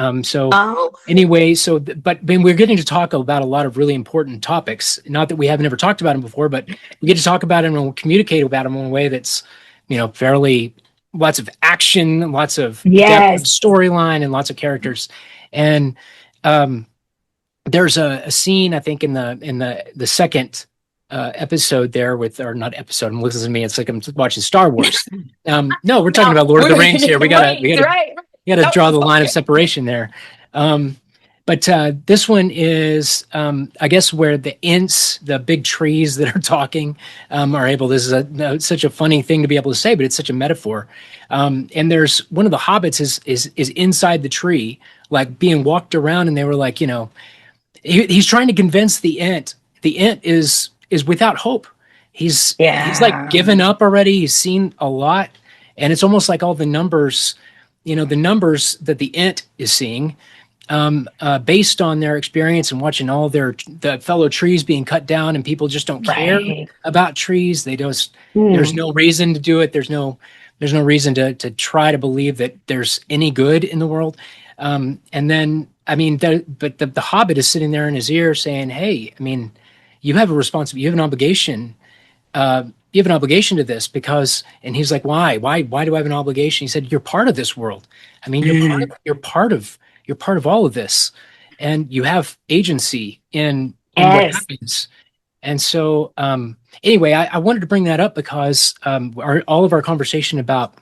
Anyway, but we're getting to talk about a lot of really important topics. Not that we haven't ever talked about them before, but we get to talk about them and we'll communicate about them in a way that's, fairly lots of action, lots of depth of storyline, and lots of characters. And there's a scene, I think, in the second episode there or not episode. I'm listening to me. It's like I'm watching Star Wars. No, we're talking about Lord of the Rings here. We gotta draw the line of separation there. But this one is, I guess, where the Ints, the big trees that are talking, are able. This is such a funny thing to be able to say, but it's such a metaphor. And there's one of the hobbits is inside the tree, like being walked around, and they were like, he's trying to convince the Ent. The Ent is without hope. He's like Yeah. given up already. He's seen a lot, and it's almost like all the numbers, the numbers that the Ent is seeing, based on their experience and watching all the fellow trees being cut down, and people just don't care Right. about trees. They just There's Hmm. no reason to do it. There's no reason to try to believe that there's any good in the world. And then I mean, the Hobbit is sitting there in his ear saying, "Hey, I mean, you have a responsibility. You have an obligation. You have an obligation to this because." And he's like, "Why do I have an obligation?" He said, "You're part of this world. I mean, Hmm. you're part of all of this, and you have agency in what Yes. happens." And so, anyway, I wanted to bring that up because all of our conversation about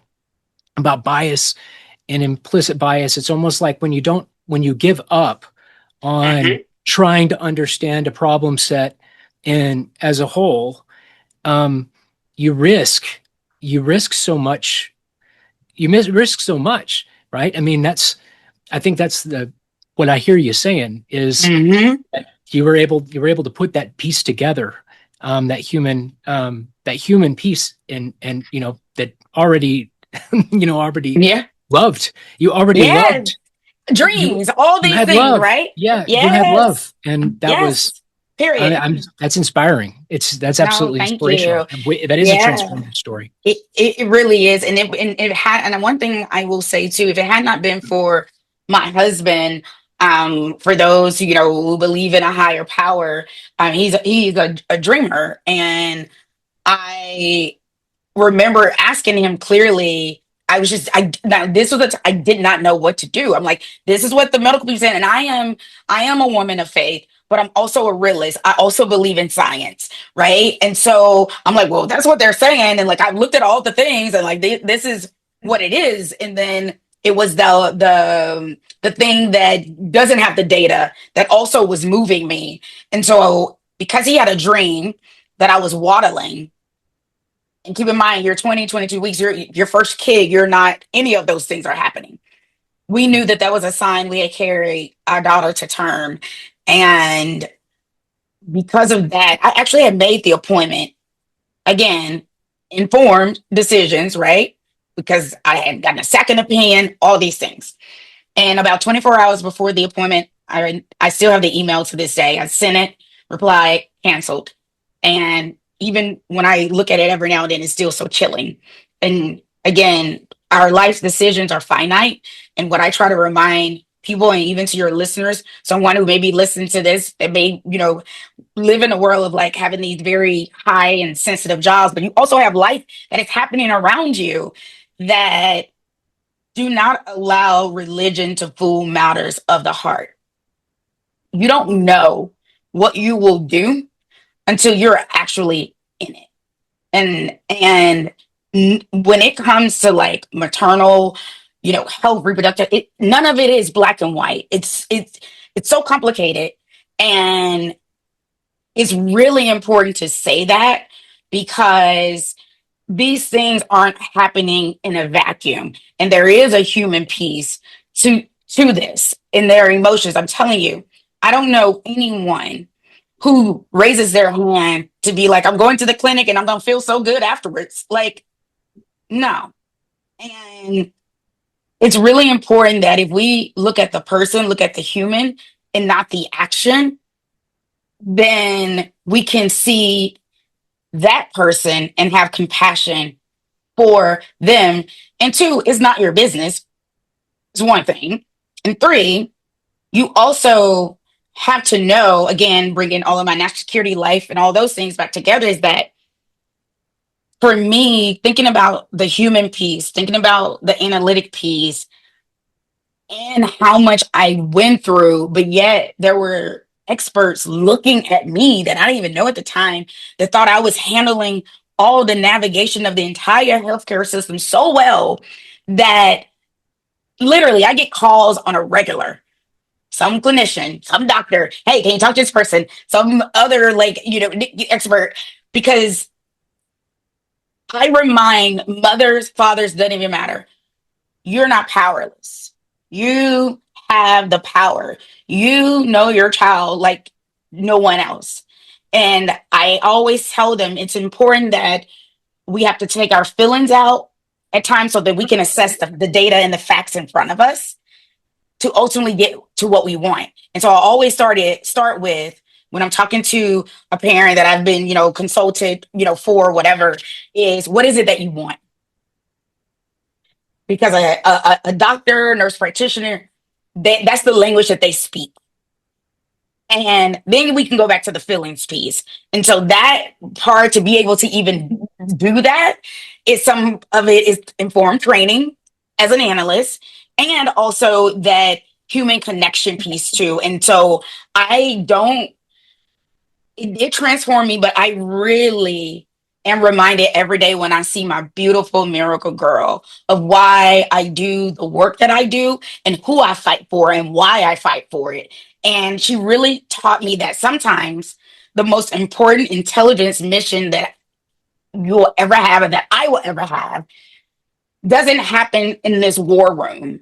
bias and implicit bias, it's almost like when you give up on Hmm. trying to understand a problem set and as a whole, um, you risk you risk so much. Risk so much, right? I mean, I think that's the what I hear you saying is Hmm. that you were able to put that piece together, that human piece, and that already already Yeah. loved you already Yes. loved you Dreams, all you these had things, love. right? Yeah, you had Yes. love, and that was Yes. Period. that's inspiring. That's No, absolutely thank you. inspirational. That is a Yeah. transformative story. It really is. And it had, and one thing I will say too, if it had not been for my husband, for those, who believe in a higher power, he's a dreamer. And I remember asking him clearly. I was just now this was I did not know what to do. I'm like, this is what the medical people said, and I am a woman of faith, but I'm also a realist. I also believe in science, right? And so I'm like, well, that's what they're saying, and like I looked at all the things, and like this is what it is, and then it was the thing that doesn't have the data that also was moving me, and so because he had a dream that I was waddling, and keep in mind, you're 20, 22 weeks, you're your first kid, you're not, any of those things are happening. We knew that that was a sign we had carried our daughter to term. And because of that, I actually had made the appointment again, informed decisions, right? Because I had gotten a second opinion, all these things. And about 24 hours before the appointment, I still have the email to this day. I sent it, replied, canceled. And even when I look at it every now and then, it's still so chilling. And again, our life decisions are finite. And what I try to remind people, and even to your listeners, someone who maybe listen to this that may, live in a world of like having these very high and sensitive jobs, but you also have life that is happening around you, that do not allow religion to fool matters of the heart. You don't know what you will do until you're actually in it. And when it comes to like maternal, health, reproductive, none of it is black and white. It's so complicated, and it's really important to say that, because these things aren't happening in a vacuum, and there is a human piece to this in their emotions. I'm telling you, I don't know anyone who raises their hand to be like, I'm going to the clinic and I'm going to feel so good afterwards. Like, no. And it's really important that if we look at the person, look at the human and not the action, then we can see that person and have compassion for them. And two, it's not your business. It's one thing. And three, you also have to know, again, bringing all of my national security life and all those things back together, is that for me, thinking about the human piece, thinking about the analytic piece, and how much I went through, but yet there were experts looking at me that I didn't even know at the time, that thought I was handling all the navigation of the entire healthcare system so well, that literally I get calls on a regular some clinician, some doctor, hey, can you talk to this person? Some other, like, expert. Because I remind mothers, fathers, doesn't even matter. You're not powerless. You have the power. You know your child like no one else. And I always tell them it's important that we have to take our feelings out at times so that we can assess the data and the facts in front of us to ultimately get to what we want. And so I always start with when I'm talking to a parent that I've been, consulted, for whatever, is what is it that you want? Because a doctor, nurse practitioner, that's the language that they speak. And then we can go back to the feelings piece. And so that part, to be able to even do that, is some of it is informed training as an analyst, and also that human connection piece too. And so I don't, it transformed me, but I really am reminded every day when I see my beautiful miracle girl of why I do the work that I do and who I fight for and why I fight for it. And she really taught me that sometimes the most important intelligence mission that you'll ever have and that I will ever have doesn't happen in this war room.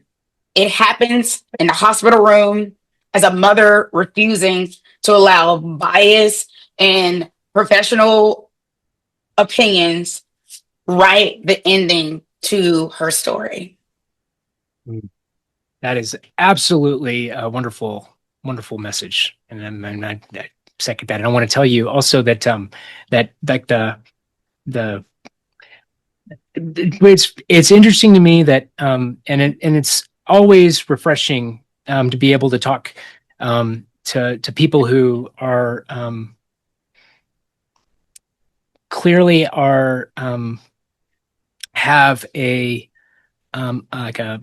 It happens in the hospital room as a mother refusing to allow bias and professional opinions write the ending to her story. That is absolutely a wonderful, wonderful message, and I second that. And I want to tell you also that that like it's interesting to me that it's always refreshing to be able to talk to people who are clearly have a like a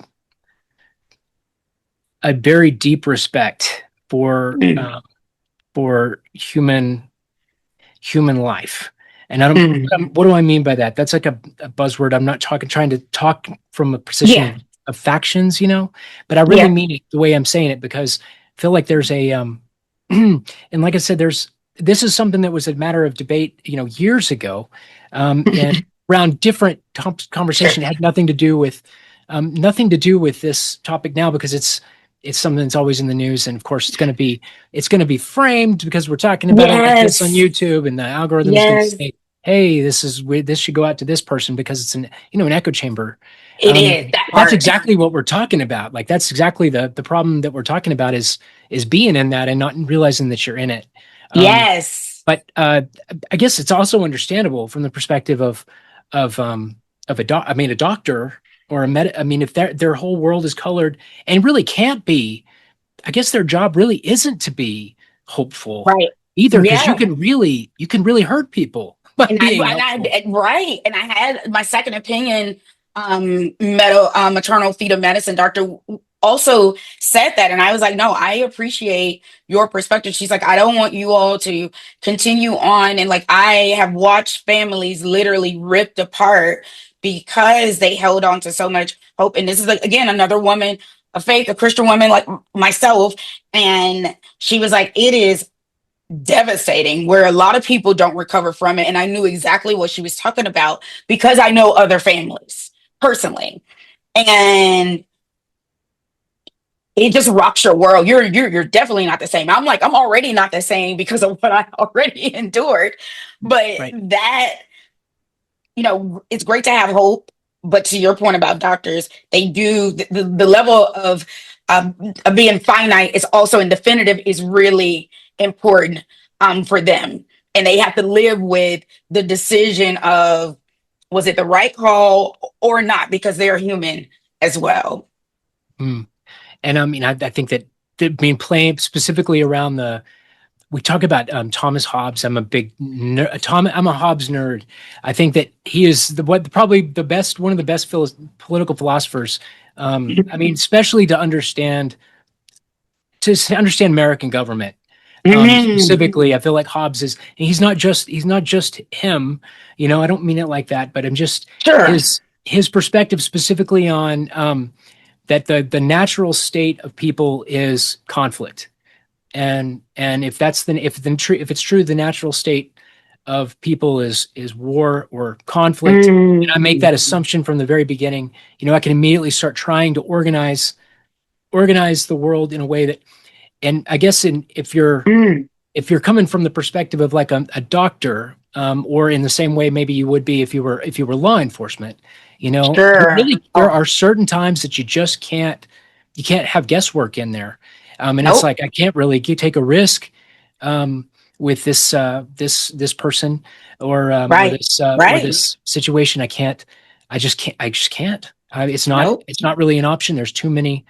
very deep respect for human life. And I don't, what do I mean by that? That's like a buzzword. I'm not trying to talk from a position of factions, but I really mean it the way I'm saying it, because I feel like there's a, and like I said, this is something that was a matter of debate, years ago, and around different conversation. It had nothing to do with this topic now, because it's something that's always in the news, and of course it's going to be framed because we're talking about it like this on YouTube, and the algorithm is going to say, hey, this should go out to this person because it's an echo chamber. It is that's exactly what we're talking about. Like, that's exactly the problem that we're talking about is being in that and not realizing that you're in it. Yes. But I guess it's also understandable from the perspective of a doctor or if their whole world is colored and really can't be, I guess their job really isn't to be hopeful either, because you can really hurt people by being helpful. Right. And I had my second opinion maternal fetal medicine doctor also said that, and I was like, no, I appreciate your perspective. She's like, I don't want you all to continue on, and like, I have watched families literally ripped apart because they held on to so much hope. And this is, like, again, another woman of faith, a Christian woman like myself, and she was like, it is devastating where a lot of people don't recover from it. And I knew exactly what she was talking about because I know other families personally, and it just rocks your world. You're definitely not the same. I'm like, I'm already not the same because of what I already endured. But that, it's great to have hope. But to your point about doctors, they do the level of being finite is also, and definitive is really important for them. And they have to live with the decision of, was it the right call or not? Because they're human as well. And I mean, I think that playing specifically around we talk about Thomas Hobbes. I'm a big I'm a Hobbes nerd. I think that he is probably one of the best political philosophers. I mean, especially to understand American government. Specifically, I feel like Hobbes is, and he's not just him. I don't mean it like that, but I'm just his perspective specifically on that the natural state of people is conflict. And if it's true, the natural state of people is war or conflict, and I make that assumption from the very beginning, I can immediately start trying to organize the world in a way that, and I guess if you're coming from the perspective of like a doctor, or in the same way maybe you would be if you were law enforcement, Sure. there are certain times that you can't have guesswork in there, and it's Nope. like I can't really take a risk with this person, or Right. Right. this situation. I just can't. Nope. It's not really an option. There's too many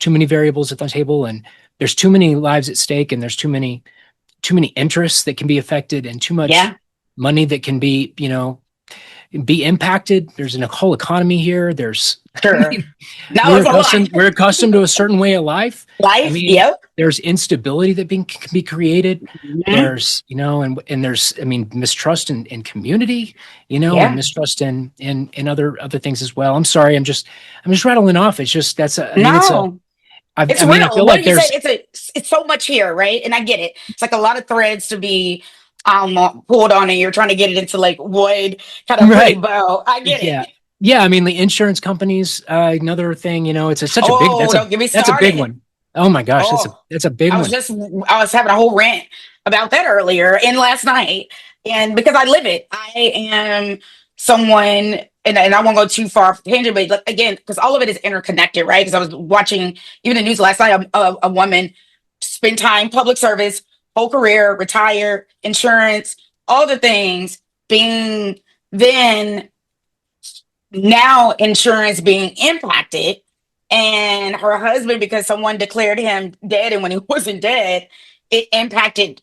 variables at the table, and there's too many lives at stake, and there's too many interests that can be affected, and too much Yeah. money that can be impacted. There's a whole economy here. There's Sure. No, it's a lot. we're accustomed to a certain way of life. Life. Yep. There's instability that can be created. Mhm. There's, and there's, mistrust in community, Yeah. and mistrust in other things as well. I'm sorry. I'm just rattling off. It's just, it's No. It's I real. feel What like do you there's, say? It's so much here, right? And I get it. It's like a lot of threads to be pulled on, and you're trying to get it into like one kind of pretty right. bow. I get Yeah. it. Yeah. The insurance companies, another thing, such a big, Oh, don't get me that's a big started. one. Oh my gosh. Oh, That's a big I one. was having a whole rant about that earlier and last night. And because I live it, I am someone, and I won't go too far off tangent, but like, again, because all of it is interconnected, right? Because I was watching even the news last night, a woman spend time, public service, whole career, retire, insurance, all the things being then now insurance being impacted, and her husband, because someone declared him dead, and when he wasn't dead, it impacted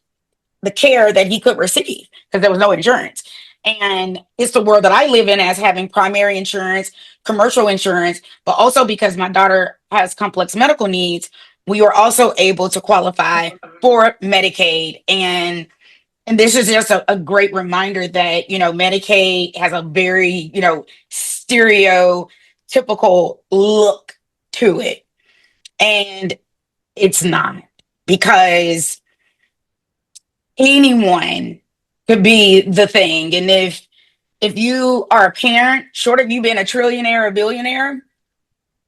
the care that he could receive because there was no insurance. And it's the world that I live in, as having primary insurance, commercial insurance, but also because my daughter has complex medical needs, we were also able to qualify for Medicaid. And this is just a great reminder that, Medicaid has a very, stereotypical look to it. And it's not, because anyone could be the thing. And if you are a parent, short of you being a trillionaire or billionaire,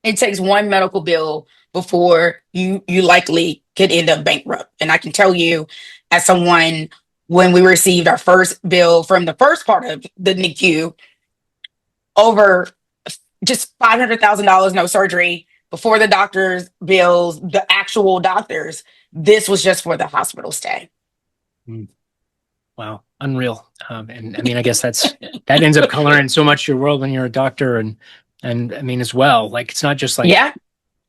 it takes one medical bill before you likely could end up bankrupt. And I can tell you, as someone, when we received our first bill from the first part of the NICU, over just $500,000, no surgery, before the doctor's bills, the actual doctors, this was just for the hospital stay. Wow, unreal. And I guess that ends up coloring so much your world when you're a doctor, and as well, like, it's not just like, Yeah.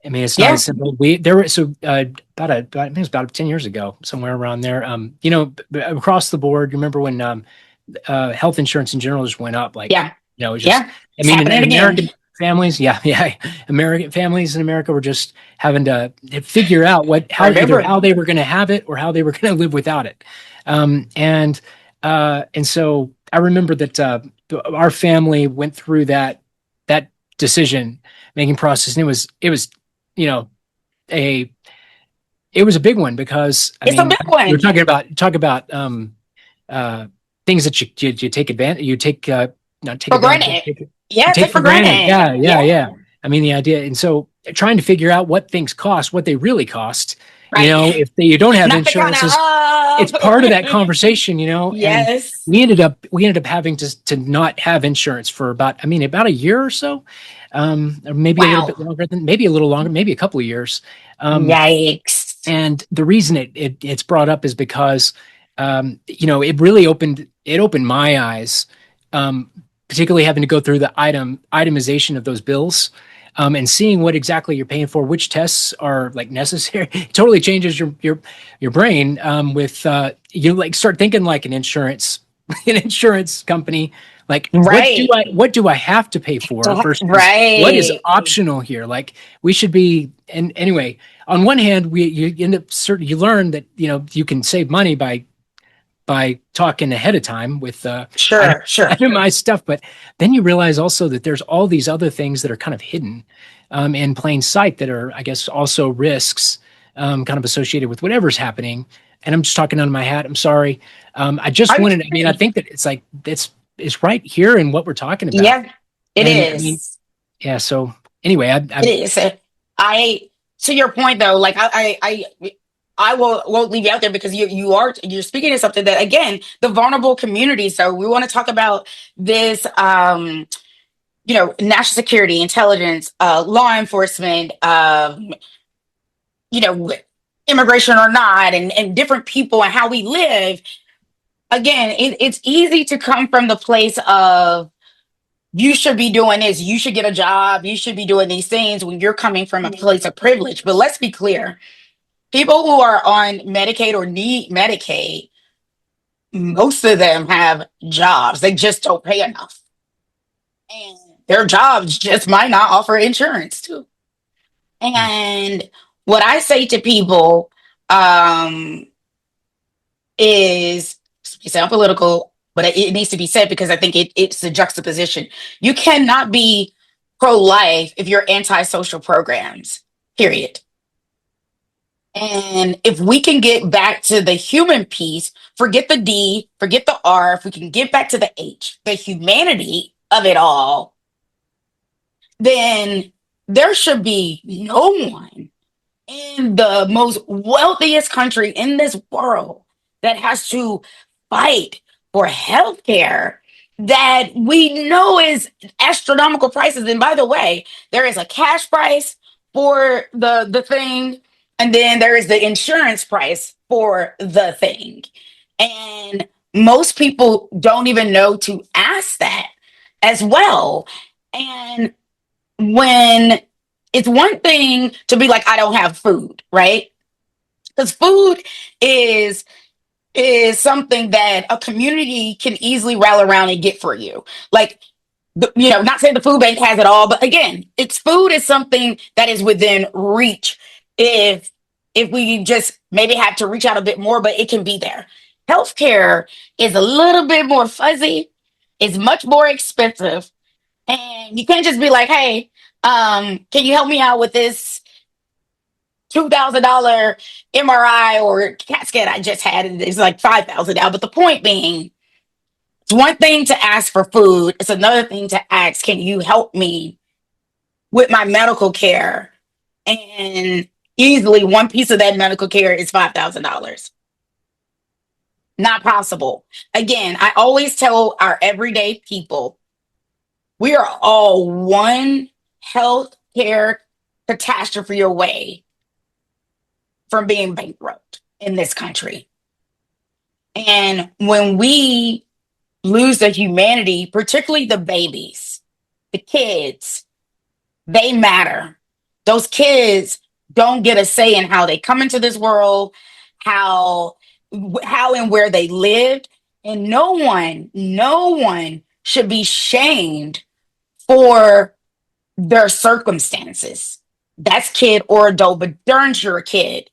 It's not as simple. There were, so about I think it was about 10 years ago, somewhere around there. Across the board, you remember when health insurance in general just went up, like, Yeah. it just, It's in happening again. American families, American families in America were just having to figure out either how they were going to have it or how they were going to live without it. And so I remember that our family went through that decision making process, and it was it was a big one, because It's a big one. you're talking about things that you take advantage, not take For advantage, granted. Yeah, take for granted. Yeah. Yeah. The idea, and so trying to figure out what things cost, what they really cost. Right. If you don't have Not insurance, the it's part of that conversation, Yes. And we ended up having to not have insurance for about a year or so, or maybe a little bit longer maybe a little longer, maybe a couple of years. Yikes. And the reason it's brought up is because, it really opened my eyes, particularly having to go through the itemization of those bills. And seeing what exactly you're paying for, which tests are like necessary, it totally changes your brain. With you like start thinking like an insurance company, like, Right. what do I have to pay for versus Right. what is optional here? Like, we should be. And anyway, on one hand, you end up you learn that you can save money by by talking ahead of time with Sure, sure. my stuff, but then you realize also that there's all these other things that are kind of hidden in plain sight that are, I guess, also risks kind of associated with whatever's happening. And I'm just talking out of my hat. I'm sorry. I just I, wanted. I mean, I think that it's like it's right here in what we're talking about. yeah, it And I mean, is. yeah. So anyway, It is. I to your point though, like I won't leave you out there because you're speaking to something that again, the vulnerable community. So we want to talk about this national security, intelligence, law enforcement, you know, immigration or not, and different people and how we live. Again, it's easy to come from the place of you should be doing this, you should get a job, you should be doing these things when you're coming from a place of privilege. But let's be clear, people who are on Medicaid or need Medicaid, most of them have jobs. They just don't pay enough. And their jobs just might not offer insurance too. And what I say to people um, is sound political, but it needs to be said because I think it's a juxtaposition. You cannot be pro-life if you're anti-social programs, period. And if we can get back to the human piece, forget the D, forget the R, if we can get back to the H, the humanity of it all, then there should be no one in the most wealthiest country in this world that has to fight for healthcare that we know is astronomical prices. And by the way, there is a cash price for the thing, and then there is the insurance price for the thing. And most people don't even know to ask that as well. And when it's one thing to be like, I don't have food, right? Because food is something that a community can easily rally around and get for you. Like, not saying the food bank has it all, but again, it's food is something that is within reach. If we just maybe have to reach out a bit more, but it can be there. Healthcare is a little bit more fuzzy. It's much more expensive, and you can't just be like, "Hey, can you help me out with this $2,000 MRI or CAT scan I just had?" It's like 5,000 now. But the point being, it's one thing to ask for food. It's another thing to ask, can you help me with my medical care? And easily one piece of that medical care is $5,000. Not possible. Again, I always tell our everyday people, we are all one health care catastrophe away from being bankrupt in this country. And when we lose the humanity, particularly the babies, the kids, they matter. Those kids don't get a say in how they come into this world, how and where they lived. And no one should be shamed for their circumstances. That's kid or adult, but darn sure a kid.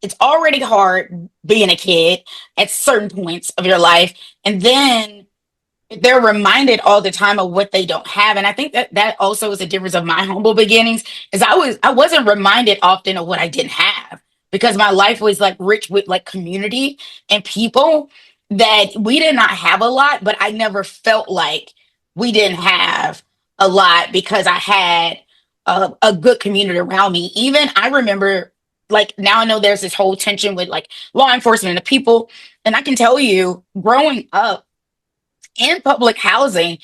It's already hard being a kid at certain points of your life. And then they're reminded all the time of what they don't have. And I think that also is a difference of my humble beginnings, is I wasn't reminded often of what I didn't have because my life was like rich with like community and people that we did not have a lot, but I never felt like we didn't have a lot because I had a good community around me. Even I remember, like, now I know there's this whole tension with like law enforcement and the people. And I can tell you, growing up in public housing,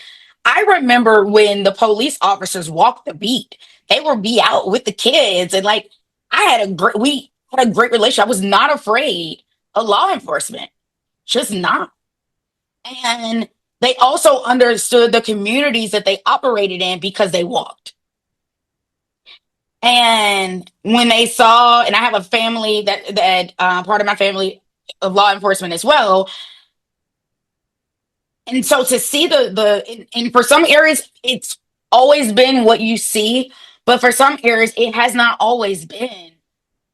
I remember when the police officers walked the beat, they would be out with the kids. And like, we had a great relationship. I was not afraid of law enforcement, just not. And they also understood the communities that they operated in because they walked. And when they saw, and I have a family that part of my family of law enforcement as well. And so to see and for some areas, it's always been what you see, but for some areas, it has not always been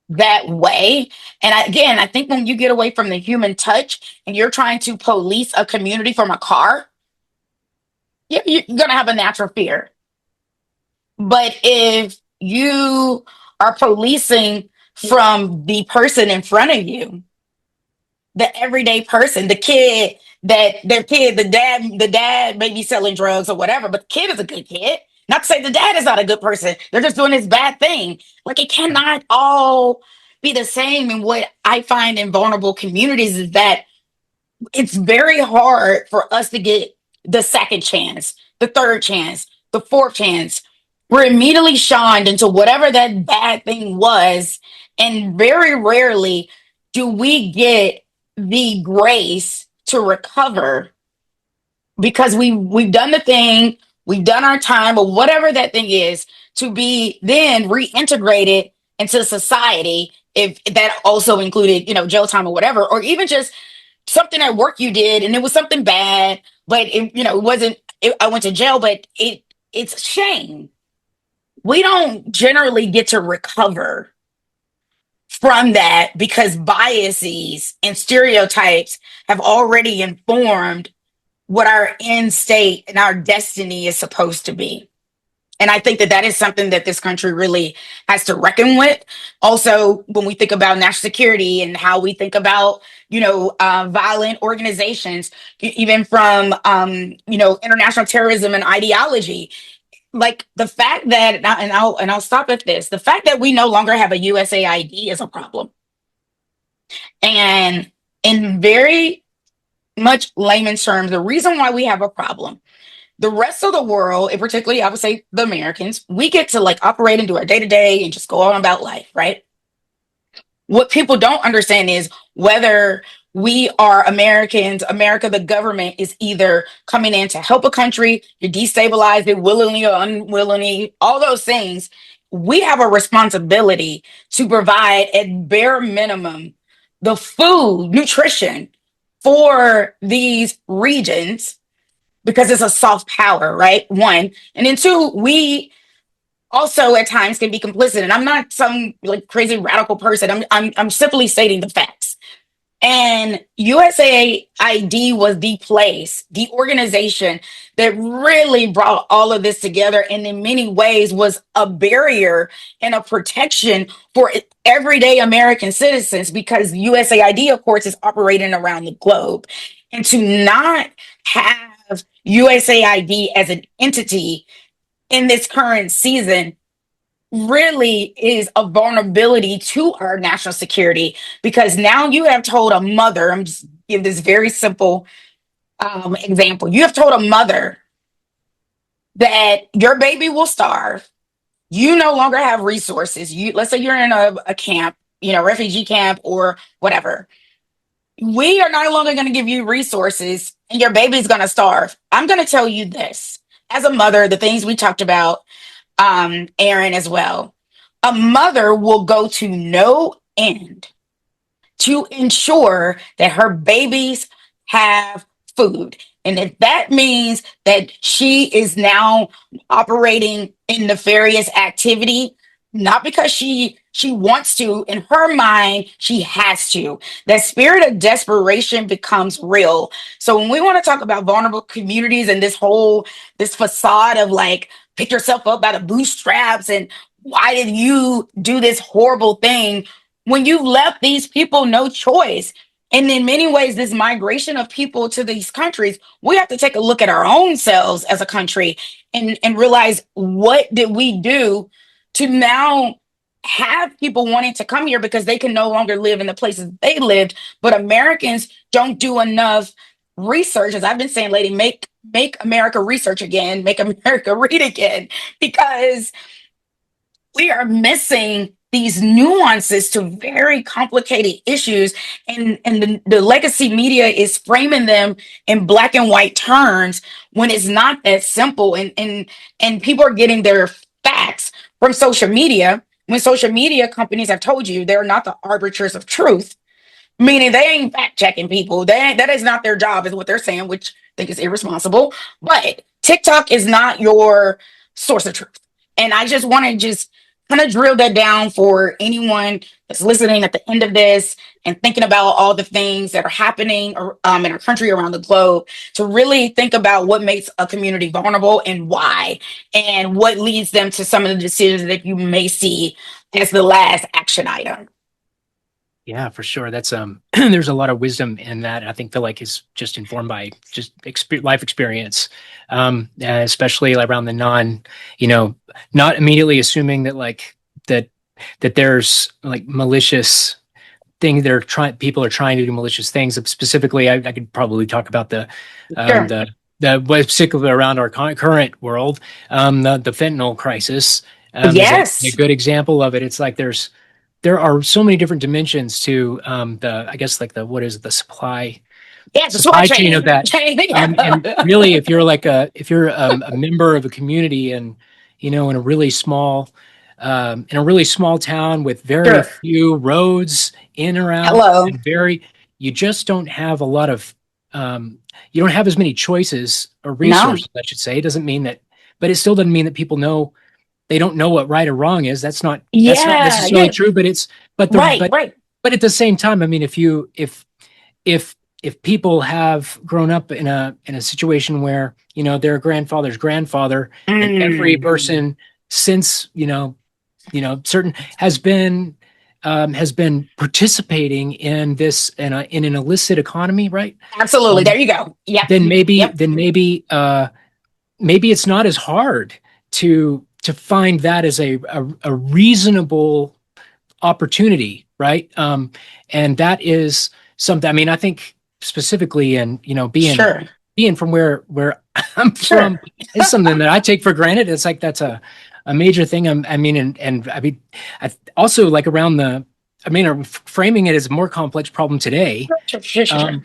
that way. And again, I think when you get away from the human touch and you're trying to police a community from a car, you're going to have a natural fear. But if you are policing from the person in front of you, the everyday person, the kid that their kid, the dad may be selling drugs or whatever, but the kid is a good kid. Not to say the dad is not a good person. They're just doing this bad thing. Like it cannot all be the same. And what I find in vulnerable communities is that it's very hard for us to get the second chance, the third chance, the fourth chance. We're immediately shunned into whatever that bad thing was. And very rarely do we get the grace to recover because we've done the thing, we've done our time, or whatever that thing is, to be then reintegrated into society. If that also included, jail time or whatever, or even just something at work you did and it was something bad, but it wasn't. I went to jail, but it's shame. We don't generally get to recover from that because biases and stereotypes have already informed what our end state and our destiny is supposed to be. And I think that that is something that this country really has to reckon with. Also, when we think about national security and how we think about, violent organizations, even from, international terrorism and ideology, like the fact that, and I'll stop at this, the fact that we no longer have a USAID is a problem. And in very much layman's terms, the reason why we have a problem, the rest of the world, and particularly I would say the Americans, we get to like operate and do our day to day and just go on about life, right? What people don't understand is whether we are Americans, America, the government is either coming in to help a country, to destabilize it willingly or unwillingly, all those things. We have a responsibility to provide at bare minimum the food, nutrition for these regions because it's a soft power, right? One. And then two, we also at times can be complicit. And I'm not some like crazy radical person. I'm simply stating the facts. And USAID was the place, the organization that really brought all of this together and in many ways was a barrier and a protection for everyday American citizens because USAID, of course, is operating around the globe. And to not have USAID as an entity in this current season really is a vulnerability to our national security because now you have told a mother, I'm just give this very simple example. You have told a mother that your baby will starve. You no longer have resources. Let's say you're in a camp, refugee camp or whatever. We are no longer going to give you resources and your baby's going to starve. I'm going to tell you this as a mother, the things we talked about, Aaron, as well. A mother will go to no end to ensure that her babies have food. And if that means that she is now operating in nefarious activity, not because she wants to, in her mind, she has to. That spirit of desperation becomes real. So when we want to talk about vulnerable communities and this facade of like pick yourself up by the bootstraps and why did you do this horrible thing when you left these people no choice? And in many ways, this migration of people to these countries, we have to take a look at our own selves as a country and realize what did we do to now have people wanting to come here because they can no longer live in the places they lived. But Americans don't do enough research. As I've been saying, lady, make America research again, make America read again, because we are missing these nuances to very complicated issues, and the legacy media is framing them in black and white terms when it's not that simple, and people are getting their facts from social media when social media companies have told you they're not the arbiters of truth, meaning they ain't fact checking people. That is not their job, is what they're saying, which I think is irresponsible. But TikTok is not your source of truth. And I just want to just kind of drill that down for anyone that's listening at the end of this and thinking about all the things that are happening in our country, around the globe, to really think about what makes a community vulnerable and why, and what leads them to some of the decisions that you may see as the last action item. Yeah, for sure. That's there's a lot of wisdom in that. I think feel like is just informed by just life experience, especially around the you know, not immediately assuming that that there's like malicious thing people are trying to do malicious things. Specifically, I could probably talk about Sure. the what's particularly around our current world, the fentanyl crisis is a Yes. good example of it. It's like there are so many different dimensions to the I guess like the what is it, the Yes, the supply supply chain of chain. that. And really, if you're if you're a member of a community and you know in a really small town with very Sure. few roads in or out Hello. and you just don't have a lot of you don't have as many choices or No. resources, I should say. It doesn't mean that, but it still doesn't mean that people know they don't know what right or wrong is. That's not Yeah. necessarily Yeah. true, but Right. Right. but at the same time, I mean, if if people have grown up in a situation where you know their grandfather's grandfather and every Mm. person since certain has been participating in this in an illicit economy, right? Absolutely. Um, There you go. Yep. then Yep. maybe it's not as hard to find that as a reasonable opportunity, right? And that is something. I mean, I think specifically, and you know, Sure. being from where I'm Sure. from is something that I take for granted. It's like that's a major thing. I mean, and I mean, I also like around the. I mean, framing it as a more complex problem today. Sure. Sure. Sure. Sure. Um,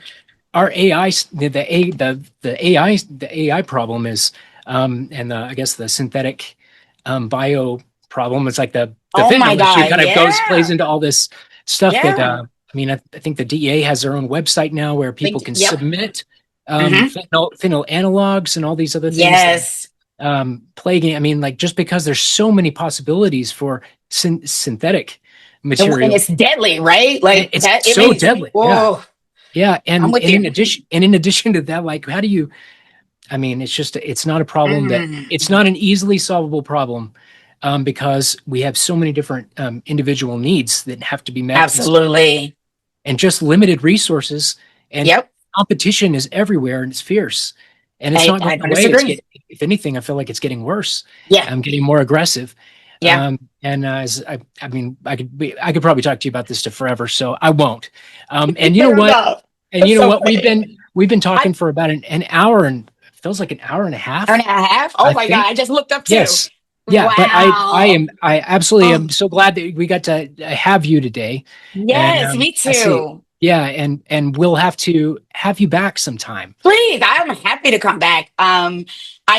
our AI, the AI problem is, and I guess the synthetic bio problem. It's like the Oh my fentanyl issue God. kind of plays Yeah. into all this stuff that Yeah. I mean, I think the DEA has their own website now where people can Yep. submit Hmm. fentanyl analogs and all these other things that Yes. plaguing. I mean, like just because there's so many possibilities for synthetic And material, it's deadly, right? and Like it's that. It so makes. deadly. Yeah, Whoa. yeah, I'm with and you. in addition to that, like how do you? I mean, it's not a problem that Mm. it's not an easily solvable problem because we have so many different individual needs that have to be met Absolutely. and just limited resources and Yep. competition is everywhere and it's fierce and it's not I going don't away. disagree. If anything, I feel like it's getting worse. Yeah. I'm getting more aggressive. Yeah. And I mean, I could probably talk to you about this to forever, so I won't. And you know Fair what? enough. And you That's know so what? funny. We've been I talking for about an hour and feels like an hour and a hour and half, a half. Oh I my God. think. I just looked up too. Yes. Yeah, but Wow. I absolutely Oh, am so glad that we got to have you today. And yes, me I see. too. Yeah, and we'll have to have you back sometime. Please, I'm happy to come back. I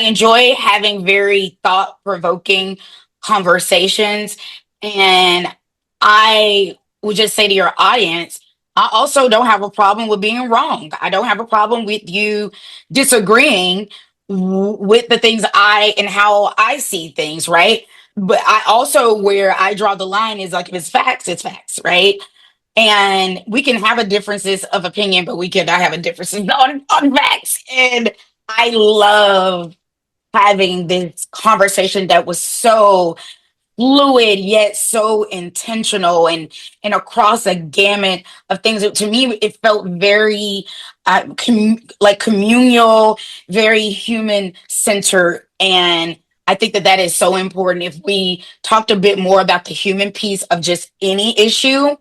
enjoy having very thought-provoking conversations, and I would just say to your audience, I also don't have a problem with being wrong. I don't have a problem with you disagreeing with the things I and how I see things, right? But I also, where I draw the line is like, if it's facts, right? And we can have a differences of opinion, but we cannot have a differences on facts. And I love having this conversation that was so fluid yet so intentional and across a gamut of things. To me, it felt very like communal, very human centered. And I think that that is so important. If we talked a bit more about the human piece of just any issue,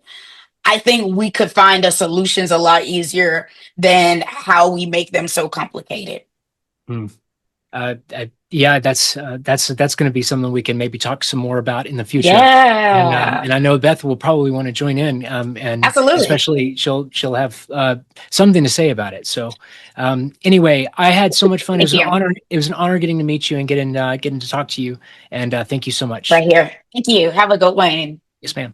I think we could find the solutions a lot easier than how we make them so complicated. Hmm. Yeah, that's going to be something we can maybe talk some more about in the future. Yeah, And I know Beth will probably want to join in, and absolutely. especially she'll have something to say about it. So anyway, I had so much fun. It Thank was an you. honor. It was an honor getting to meet you and getting to talk to you. And thank you so much. Right here. Thank you. Have a good one. Yes, ma'am.